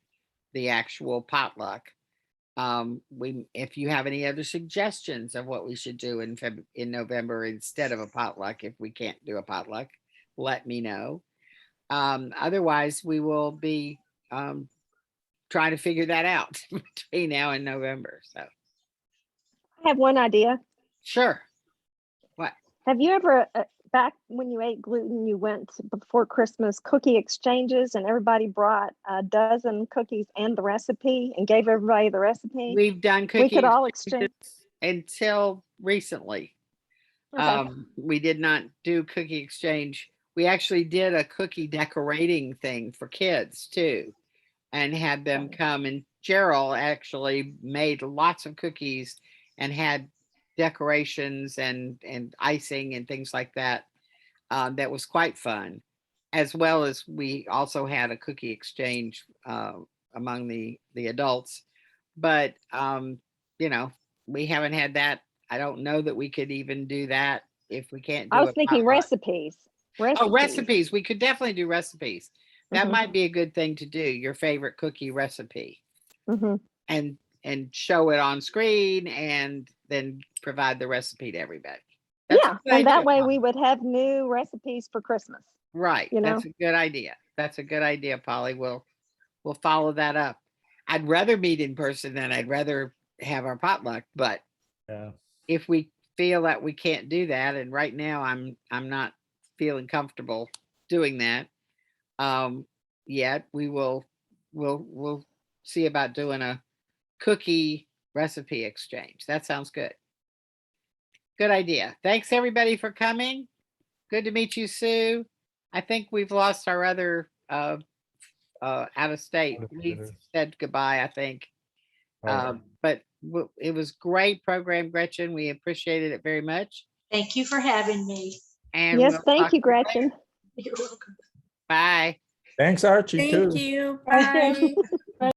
the actual potluck. If you have any other suggestions of what we should do in November instead of a potluck, if we can't do a potluck, let me know. Otherwise, we will be trying to figure that out between now and November. So I have one idea. sure. What? Have you ever, back when you ate gluten, you went before Christmas cookie exchanges and everybody brought a dozen cookies and the recipe and gave everybody the recipe? We've done We cookies could all exchange. until recently. Okay. We did not do cookie exchange we actually did a cookie decorating thing for kids too, and had them come, and Gerald actually made lots of cookies and had decorations and icing and things like that. That was quite fun, as well as we also had a cookie exchange among the adults. But you know, we haven't had that. I don't know that we could even do that if we can't do I was a thinking potluck. recipes. Oh, recipes. We could definitely do recipes. That Mhm. might be a good thing to do, your favorite cookie recipe, Mhm. and show it on screen and then provide the recipe to everybody. That's a Yeah, good and that idea, way Polly. we would have new recipes for Christmas. Right. you That's know. a good idea. That's a good idea, Polly. We'll follow that up. I'd rather meet in person than I'd rather have our potluck, but Yeah. if we feel that we can't do that, and right now I'm not feeling comfortable doing that yet, we'll see about doing a cookie recipe exchange. That sounds good. Good idea. Thanks everybody for coming. Good to meet you, Sue. I think we've lost our other out of state. We said goodbye, I think. Right. But it was great program, Gretchen. We appreciated it very much. Thank you for having me. And Yes, we'll thank talk you, to later. Gretchen. You're welcome. Bye. Thanks, Archie, too. Thank you. Thank you. Bye.